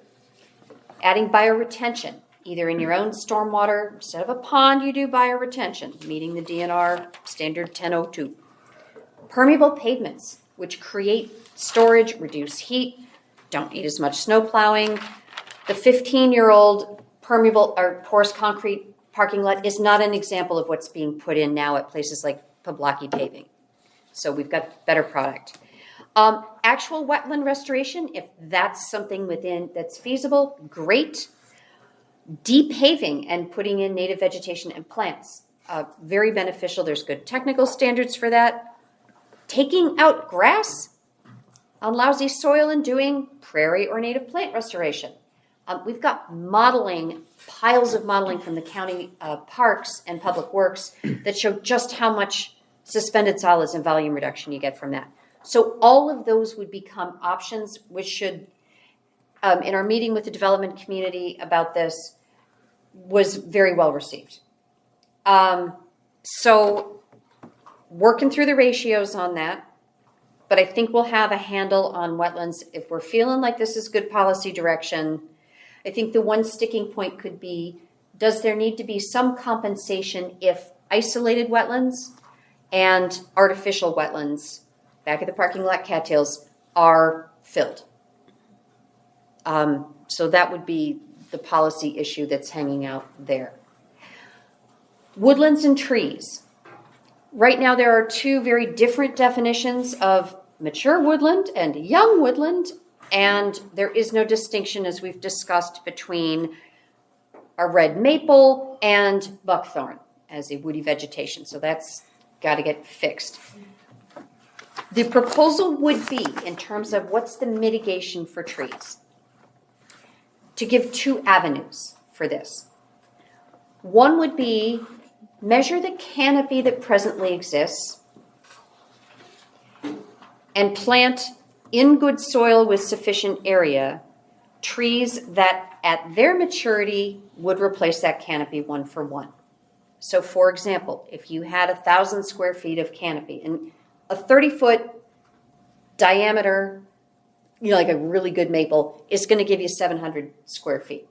adding bioretention, either in your own stormwater, instead of a pond, you do bioretention, meeting the DNR standard 1002. Permeable pavements, which create storage, reduce heat, don't need as much snow plowing. The 15-year-old permeable or porous concrete parking lot is not an example of what's being put in now at places like Poblaki paving. So we've got better product. Actual wetland restoration, if that's something that's feasible, great. Depaving and putting in native vegetation and plants, very beneficial. There's good technical standards for that. Taking out grass on lousy soil and doing prairie or native plant restoration. We've got modeling, piles of modeling from the county parks and public works that show just how much suspended solids and volume reduction you get from that. So all of those would become options, which should, in our meeting with the development community about this, was very well received. So working through the ratios on that, but I think we'll have a handle on wetlands. If we're feeling like this is good policy direction, I think the one sticking point could be, does there need to be some compensation if isolated wetlands and artificial wetlands, back at the parking lot cattails, are filled? So that would be the policy issue that's hanging out there. Woodlands and trees. Right now there are two very different definitions of mature woodland and young woodland, and there is no distinction, as we've discussed, between a red maple and buckthorn as a woody vegetation. So that's got to get fixed. The proposal would be, in terms of what's the mitigation for trees, to give two avenues for this. One would be measure the canopy that presently exists and plant in good soil with sufficient area trees that at their maturity would replace that canopy one for one. So for example, if you had 1,000 square feet of canopy and a 30-foot diameter, like a really good maple, is going to give you 700 square feet.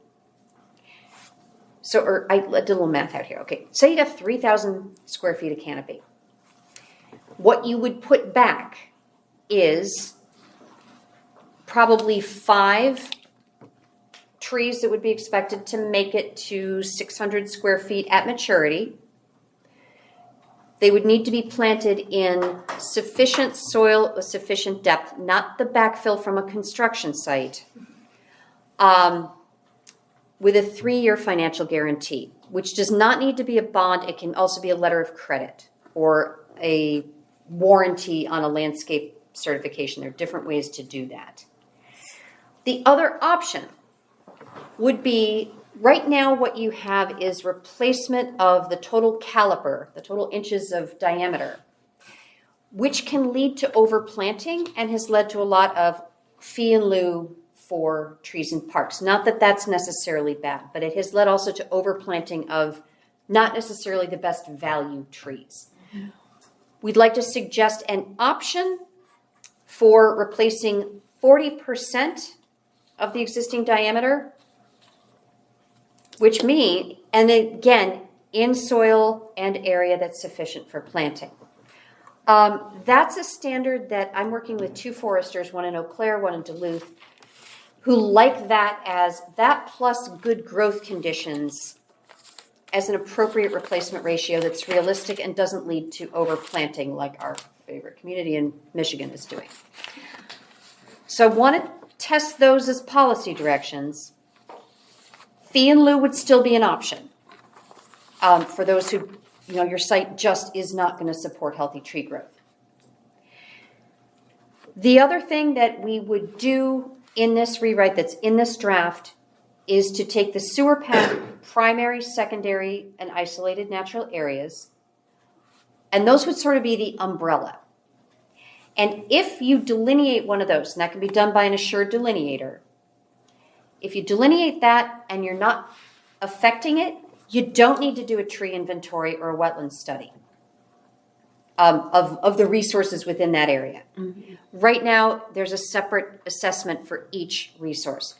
So, I did a little math out here. Okay, say you got 3,000 square feet of canopy. What you would put back is probably 5 trees that would be expected to make it to 600 square feet at maturity. They would need to be planted in sufficient soil with sufficient depth, not the backfill from a construction site, with a 3-year financial guarantee, which does not need to be a bond. It can also be a letter of credit or a warranty on a landscape certification. There are different ways to do that. The other option would be, right now what you have is replacement of the total caliper, the total inches of diameter, which can lead to overplanting and has led to a lot of fee in lieu for trees in parks. Not that that's necessarily bad, but it has led also to overplanting of not necessarily the best value trees. We'd like to suggest an option for replacing 40% of the existing diameter, which means, and again, in soil and area that's sufficient for planting. That's a standard that I'm working with 2 foresters, one in Eau Claire, one in Duluth, who like that as that plus good growth conditions as an appropriate replacement ratio that's realistic and doesn't lead to overplanting like our favorite community in Michigan is doing. So I want to test those as policy directions. Fee in lieu would still be an option for those who, your site just is not going to support healthy tree growth. The other thing that we would do in this rewrite that's in this draft is to take the sewer pack primary, secondary, and isolated natural areas, and those would sort of be the umbrella. And if you delineate one of those, and that can be done by an assured delineator, if you delineate that and you're not affecting it, you don't need to do a tree inventory or a wetland study of the resources within that area. Mm-hmm. Right now, there's a separate assessment for each resource.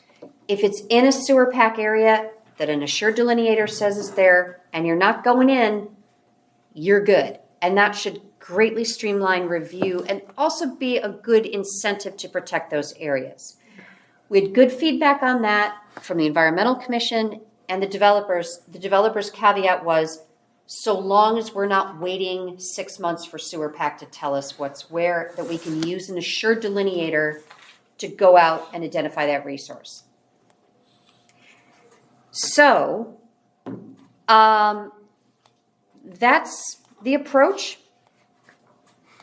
If it's in a sewer pack area that an assured delineator says is there and you're not going in, you're good. And that should greatly streamline review and also be a good incentive to protect those areas. We had good feedback on that from the Environmental Commission and the developer's caveat was, so long as we're not waiting 6 months for Sewer Pack to tell us what's where, that we can use an assured delineator to go out and identify that resource. So, that's the approach.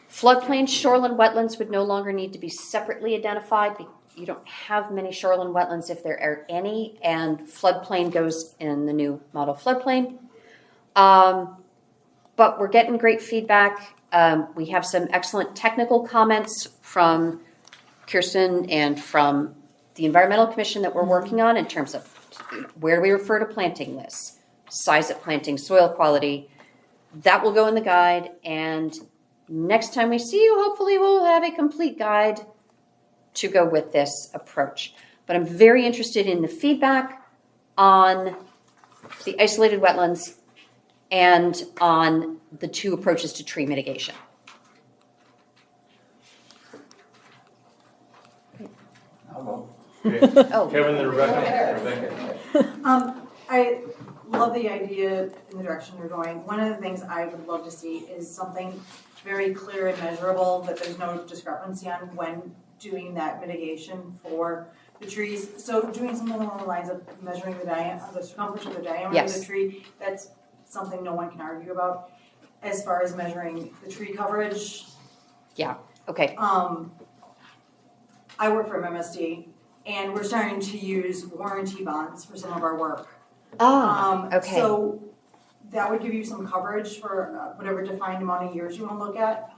Floodplain, shoreline wetlands would no longer need to be separately identified. You don't have many shoreline wetlands if there are any, and floodplain goes in the new model floodplain. But we're getting great feedback. We have some excellent technical comments from Kirsten and from the Environmental Commission that we're working on in terms of where do we refer to planting lists, size of planting, soil quality. That will go in the guide, and next time we see you, hopefully we'll have a complete guide to go with this approach. But I'm very interested in the feedback on the isolated wetlands and on the two approaches to tree mitigation. Okay. Oh. Kevin and Rebecca. I love the idea in the direction you're going. One of the things I would love to see is something very clear and measurable, that there's no discrepancy on when doing that mitigation for the trees. So doing something along the lines of measuring the circumference of the diameter of the tree, that's something no one can argue about. As far as measuring the tree coverage. Yeah, okay. I work for MMSD, and we're starting to use warranty bonds for some of our work. Okay. So that would give you some coverage for whatever defined amount of years you want to look at.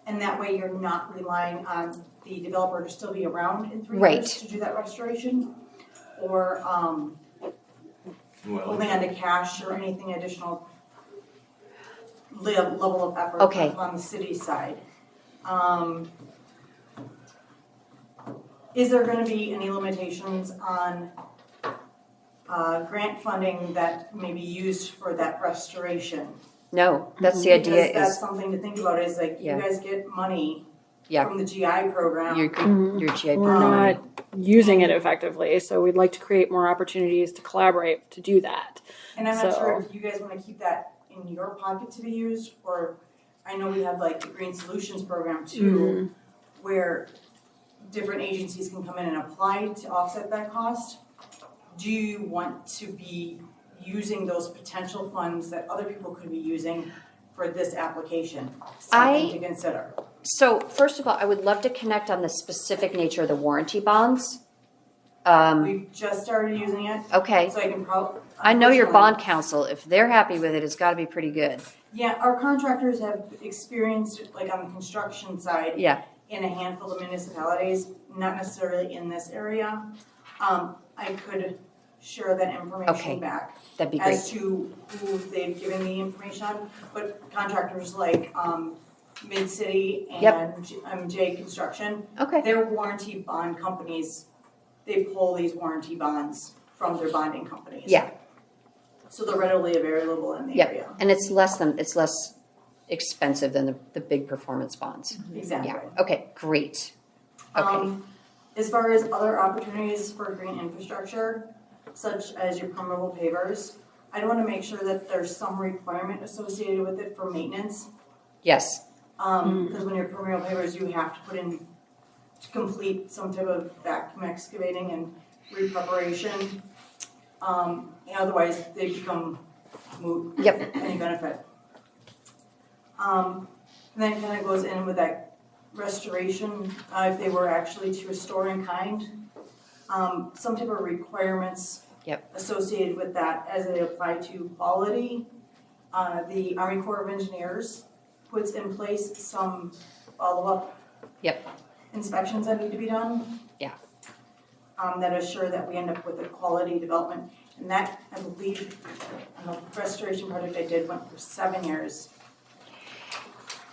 And that way you're not relying on the developer to still be around in 3 years to do that restoration, or holding on to cash or anything additional level of effort on the city side. Is there going to be any limitations on grant funding that may be used for that restoration? No, that's the idea. Because that's something to think about, is like, you guys get money from the GI program. Your GI We're program. not using it effectively, so we'd like to create more opportunities to collaborate to do that. And I'm not sure if you guys want to keep that in your pocket to be used, or I know we have like the Green Solutions program too, where different agencies can come in and apply to offset that cost. Do you want to be using those potential funds that other people could be using for this application? Something to consider. So first of all, I would love to connect on the specific nature of the warranty bonds. We've just started using it. Okay. So I can probably. I know your bond counsel. If they're happy with it, it's got to be pretty good. Yeah, our contractors have experienced, like on the construction side. Yeah. In a handful of municipalities, not necessarily in this area. I could share that information back. That'd be great. As to who they've given the information on, but contractors like Mid-City and J Construction, their warranty bond companies, they pull these warranty bonds from their bonding companies. Yeah. So they're readily available in the area. And it's less expensive than the big performance bonds. Exactly. Yeah. Okay, great. Okay. As far as other opportunities for green infrastructure, such as your permeable pavers, I'd want to make sure that there's some requirement associated with it for maintenance. Yes. Because when you're permeable pavers, you have to put in to complete some type of vacuum excavating and repreparation. And otherwise, they become moot. Any benefit. And then it kind of goes in with that restoration, if they were actually to restore in kind, some type of requirements associated with that as they apply to quality. The Army Corps of Engineers puts in place some follow-up inspections that need to be done. Yeah. That assure that we end up with a quality development. And that, I believe, the restoration project I did went for 7 years.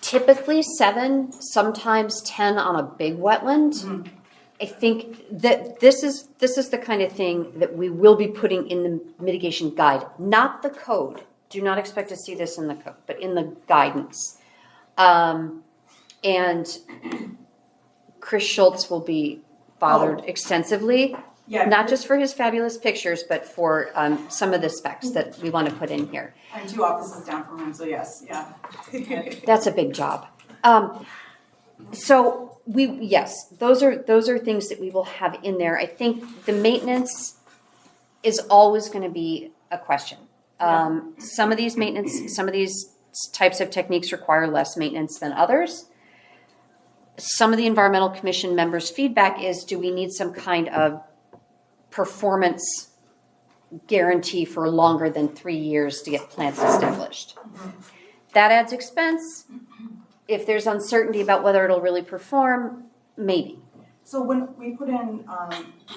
Typically 7, sometimes 10 on a big wetland. I think that this is the kind of thing that we will be putting in the mitigation guide, not the code. Do not expect to see this in the code, but in the guidance. And Chris Schultz will be bothered extensively Yeah. Not just for his fabulous pictures, but for some of the specs that we want to put in here. I'm 2 offices down from him, so yes, yeah. That's a big job. So yes, those are things that we will have in there. I think the maintenance is always going to be a question. Some of these types of techniques require less maintenance than others. Some of the environmental commission members' feedback is, do we need some kind of performance guarantee for longer than 3 years to get plants established? That adds expense. If there's uncertainty about whether it'll really perform, maybe. So when we put in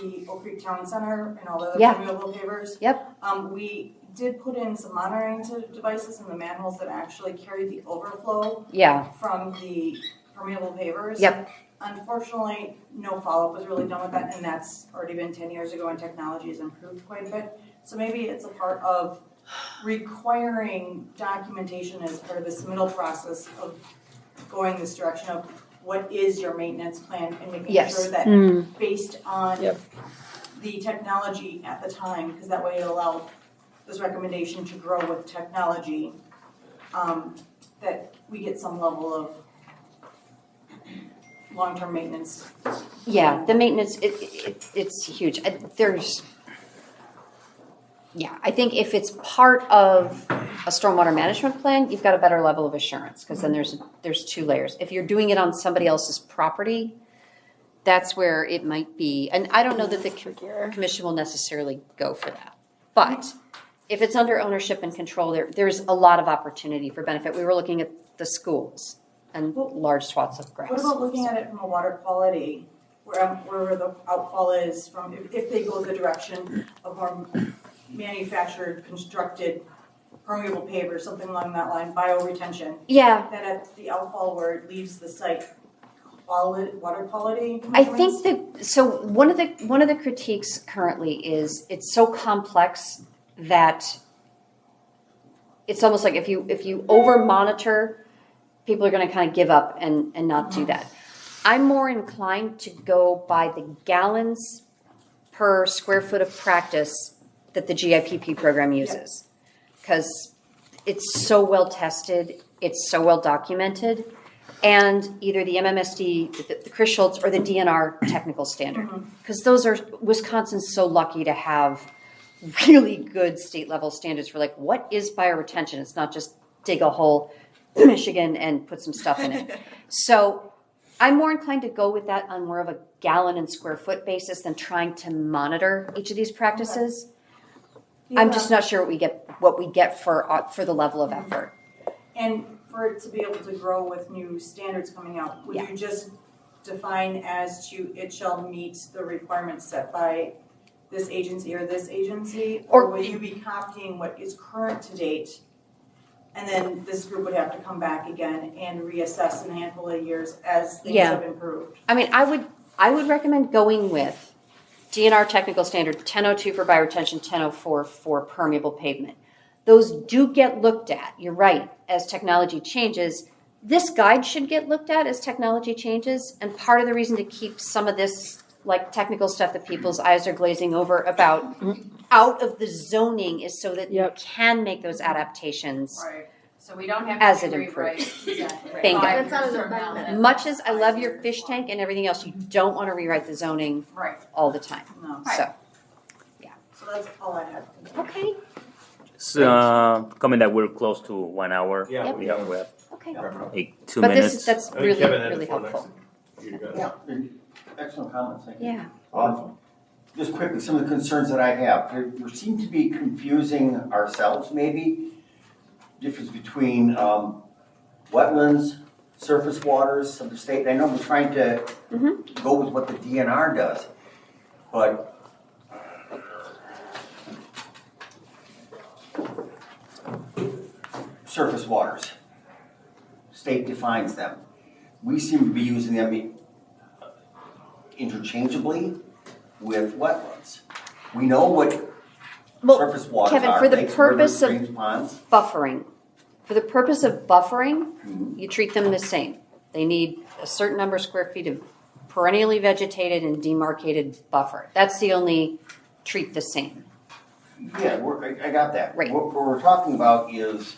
the Oak Creek Town Center and all the Yeah. permeable pavers, Yep. We did put in some monitoring devices in the manholes that actually carry the overflow Yeah. from the permeable pavers. Yep. Unfortunately, no follow-up was really done with that, and that's already been 10 years ago, and technology has improved quite a bit. So maybe it's a part of requiring documentation as part of the submittal process of going this direction of what is your maintenance plan, and making Yes. sure that Mm. based on Yep. the technology at the time, because that way it'll allow this recommendation to grow with technology, that we get some level of long-term maintenance. Yeah, the maintenance, it's huge. I think if it's part of a stormwater management plan, you've got a better level of assurance, because then there's 2 layers. If you're doing it on somebody else's property, that's where it might be, and I don't know that the commission will necessarily go for that. But if it's under ownership and control, there's a lot of opportunity for benefit. We were looking at the schools and large swaths of grass. What about looking at it from a water quality, where the outfall is from, if they go the direction of more manufactured, constructed, permeable pavers, something along that line, bioretention? Yeah. That at the outfall where it leaves the site, water quality? I think that, so one of the critiques currently is it's so complex that it's almost like if you over monitor, people are going to kind of give up and not do that. I'm more inclined to go by the gallons per square foot of practice that the GIPP program uses, because it's so well tested, it's so well documented, and either the MMSD, the Chris Schultz, or the DNR technical standard, because Wisconsin's so lucky to have really good state level standards for like, what is bioretention? It's not just dig a hole, Michigan, and put some stuff in it. So I'm more inclined to go with that on more of a gallon and square foot basis than trying to monitor each of these practices. I'm just not sure what we get for the level of effort. And for it to be able to grow with new standards coming out, would you just define as to it shall meet the requirements set by this agency or this agency? Or will you be copying what is current to date, and then this group would have to come back again and reassess in a handful of years as things have improved? I mean, I would recommend going with DNR technical standard 1002 for bioretention, 1004 for permeable pavement. Those do get looked at. You're right. As technology changes, this guide should get looked at as technology changes. And part of the reason to keep some of this like technical stuff that people's eyes are glazing over about out of the zoning is so that you can make those adaptations. Right. So we don't have as to it rewrite. improves. Exactly. Bingo. That's not an amendment. Much as I love your fish tank and everything else, you don't want to rewrite the zoning all the time. No. So, So that's all I had. okay. So, comment that we're close to 1 hour. Yeah, We have Okay. like 2 But minutes. that's I think really, Kevin had really it for helpful. Yeah, excellent comments, thank you. Yeah. Just quickly, some of the concerns that I have, there seem to be confusing ourselves maybe, difference between wetlands, surface waters of the state. I know we're trying to go with what the DNR does, but surface waters, state defines them. We seem to be using them interchangeably with wetlands. We know what surface waters Kevin, are, for the lakes, purpose rivers, of streams, ponds. buffering, you treat them the same. They need a certain number of square feet of perennially vegetated and demarcated buffer. That's the only treat the same. Yeah, I got that. Right. What we're talking about is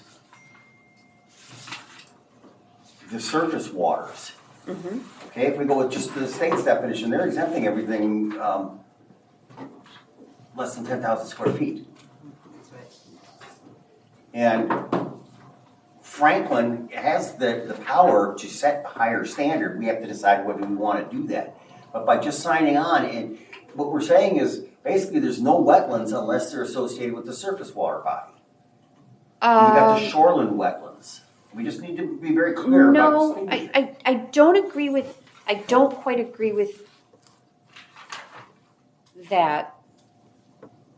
the surface waters. Mm-hmm. Okay, if we go with just the state's definition, they're exempting everything less than 10,000 square feet. And Franklin has the power to set a higher standard. We have to decide whether we want to do that. But by just signing on, and what we're saying is basically there's no wetlands unless they're associated with the surface water body. We got the shoreline wetlands. We just need to be very clear about No, I don't agree with, I don't quite agree with that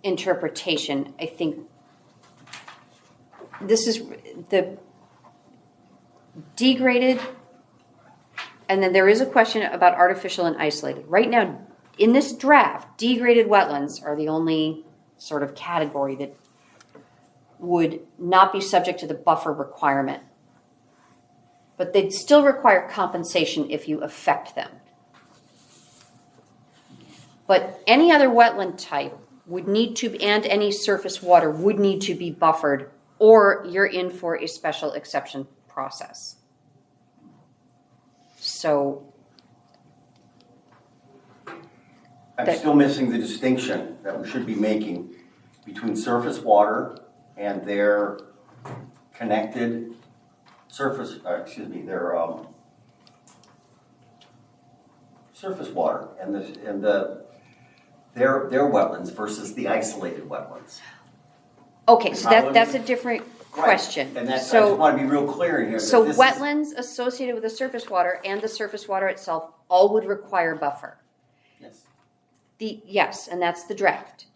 interpretation. I think this is the degraded, and then there is a question about artificial and isolated. Right now, in this draft, degraded wetlands are the only sort of category that would not be subject to the buffer requirement. But they'd still require compensation if you affect them. But any other wetland type would need to, and any surface water would need to be buffered, or you're in for a special exception process. So I'm still missing the distinction that we should be making between surface water and their connected surface, their surface water and their wetlands versus the isolated wetlands. okay, so that's a different question. Right. And that's, I So just want to be real clear in here. that So this is- wetlands associated with the surface water and the surface water itself all would require buffer. Yes. Yes, and that's the draft.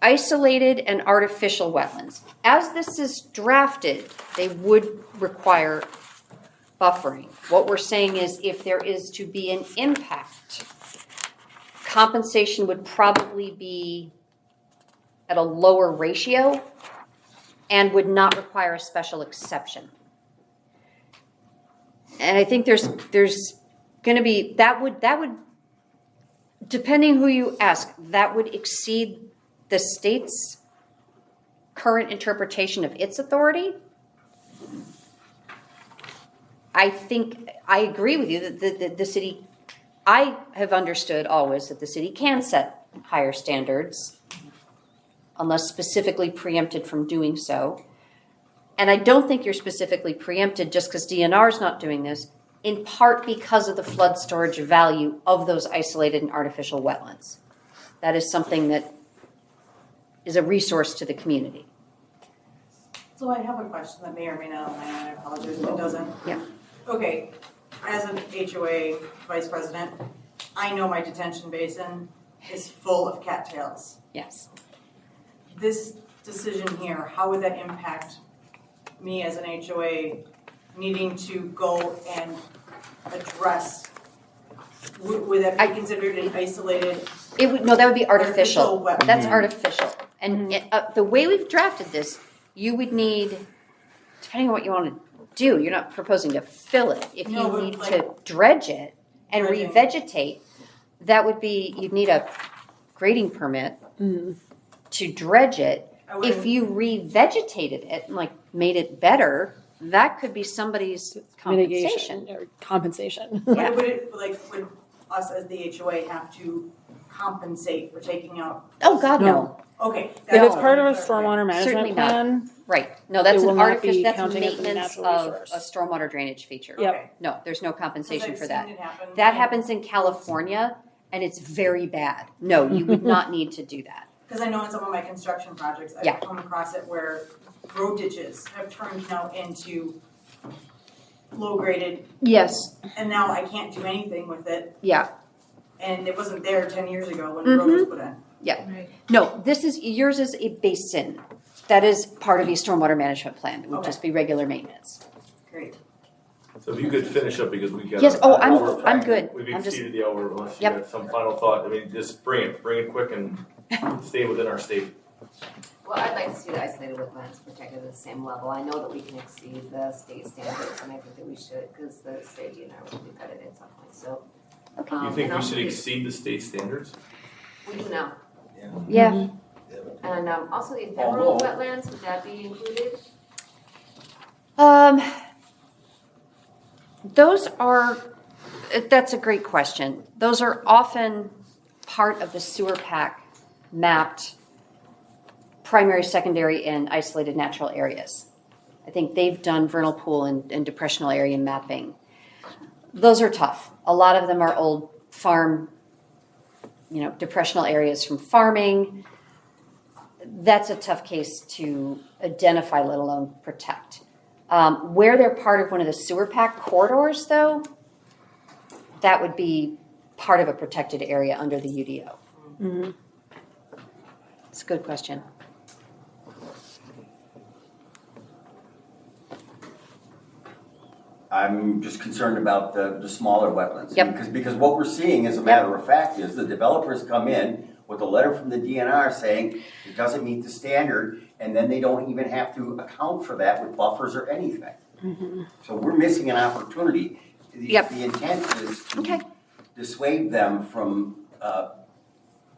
Isolated and artificial wetlands. As this is drafted, they would require buffering. What we're saying is if there is to be an impact, compensation would probably be at a lower ratio and would not require a special exception. And I think there's going to be, that would, depending who you ask, that would exceed the state's current interpretation of its authority. I think, I agree with you that the city, I have understood always that the city can set higher standards unless specifically preempted from doing so. And I don't think you're specifically preempted just because DNR is not doing this, in part because of the flood storage value of those isolated and artificial wetlands. That is something that is a resource to the community. So I have a question that may or may not align, and I apologize if it doesn't. Yeah. Okay, as an HOA vice president, I know my detention basin is full of cattails. Yes. This decision here, how would that impact me as an HOA needing to go and address? Would that be considered an isolated? It would, no, that would be artificial. wetland? That's artificial. And the way we've drafted this, you would need, depending on what you want to do, you're not proposing to fill it. If No, you but need like to dredge it and dredging. revegetate, that would be, you'd need a grading permit to dredge it. I wouldn't- If you revegetated it and like made it better, that could be somebody's compensation. Mitigation or compensation. Yeah. Would us as the HOA have to compensate for taking out? Oh, God, no. Okay. If it's that's part of a what I'm stormwater Certainly management not. plan, Right. No, that's It will an not be artificial, that's counting as a maintenance natural of resource. a stormwater drainage feature. Yep. Okay. No, there's no compensation Because for I've that. seen it happen. That happens in California, and it's very bad. No, you would not need to do that. Because I know in some of my construction projects, Yeah. I've come across it where road ditches have turned now into low graded, Yes. and now I can't do anything with it. Yeah. And it wasn't there 10 years ago when the road was put in. Yeah. No, yours is a basin. That is part of a stormwater management plan. It would Okay. just be regular maintenance. Great. So if you could finish up because we got. Yes, oh, an hour. I'm good. We've I'm just- exceeded the hour unless you Yep. have some final thought. I mean, just bring it quick and stay within our state. Well, I'd like to see the isolated wetlands protected at the same level. I know that we can exceed the state standards, and I think that we should, because the state DNR will be vetted at some point, so. Okay. You think and we also should exceed the state standards? We do now. Yeah. And also the ephemeral wetlands, would that be included? Those are, that's a great question. Those are often part of the sewer pack mapped primary, secondary, and isolated natural areas. I think they've done vernal pool and depressional area mapping. Those are tough. A lot of them are old farm, depressional areas from farming. That's a tough case to identify, let alone protect. Where they're part of one of the sewer pack corridors, though, that would be part of a protected area under the UDO. Mm-hmm. It's a good question. I'm just concerned about the smaller wetlands. Yep. Because what we're seeing, as a matter of fact, is the developers come in with a letter from the DNR saying it doesn't meet the standard, and then they don't even have to account for that with buffers or anything. Mm-hmm. So we're missing an opportunity. Yep. The intent is to Okay. dissuade them from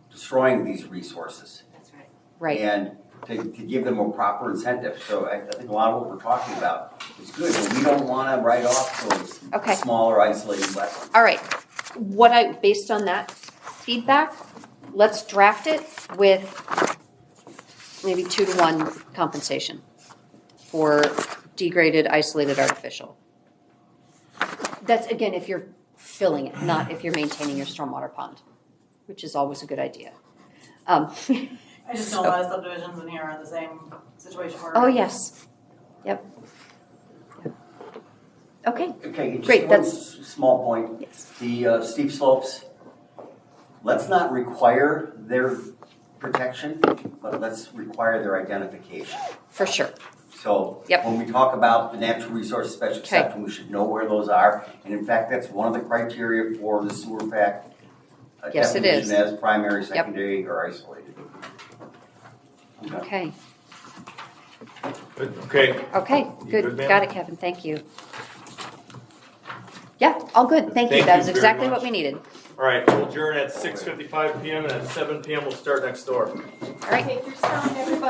destroying these resources. That's right. Right. And to give them a proper incentive. So I think a lot of what we're talking about is good, but we don't want to write off those Okay. smaller isolated wetlands. All right. Based on that feedback, let's draft it with maybe 2-to-1 compensation for degraded, isolated, artificial. That's, again, if you're filling it, not if you're maintaining your stormwater pond, which is always a good idea. I just know a lot of subdivisions in here are in the same situation where. Oh, yes. Yep. Okay. Okay, just Great, one that's- small point. Yes. The steep slopes, let's not require their protection, but let's require their identification. For sure. So Yep. when we talk about the natural resource special Okay. exception, we should know where those are. And in fact, that's one of the criteria for the sewer pack Yes, it is. definition as primary, secondary, or isolated. Okay. Good, okay. Okay, You good. good, ma'am? Got it, Kevin. Thank you. Yeah, all good. Thank you. Thank That you is very exactly much. what we needed. All right, we'll adjourn at 6:55 PM, and at 7 PM we'll start next door. All right. Take your sign, everybody.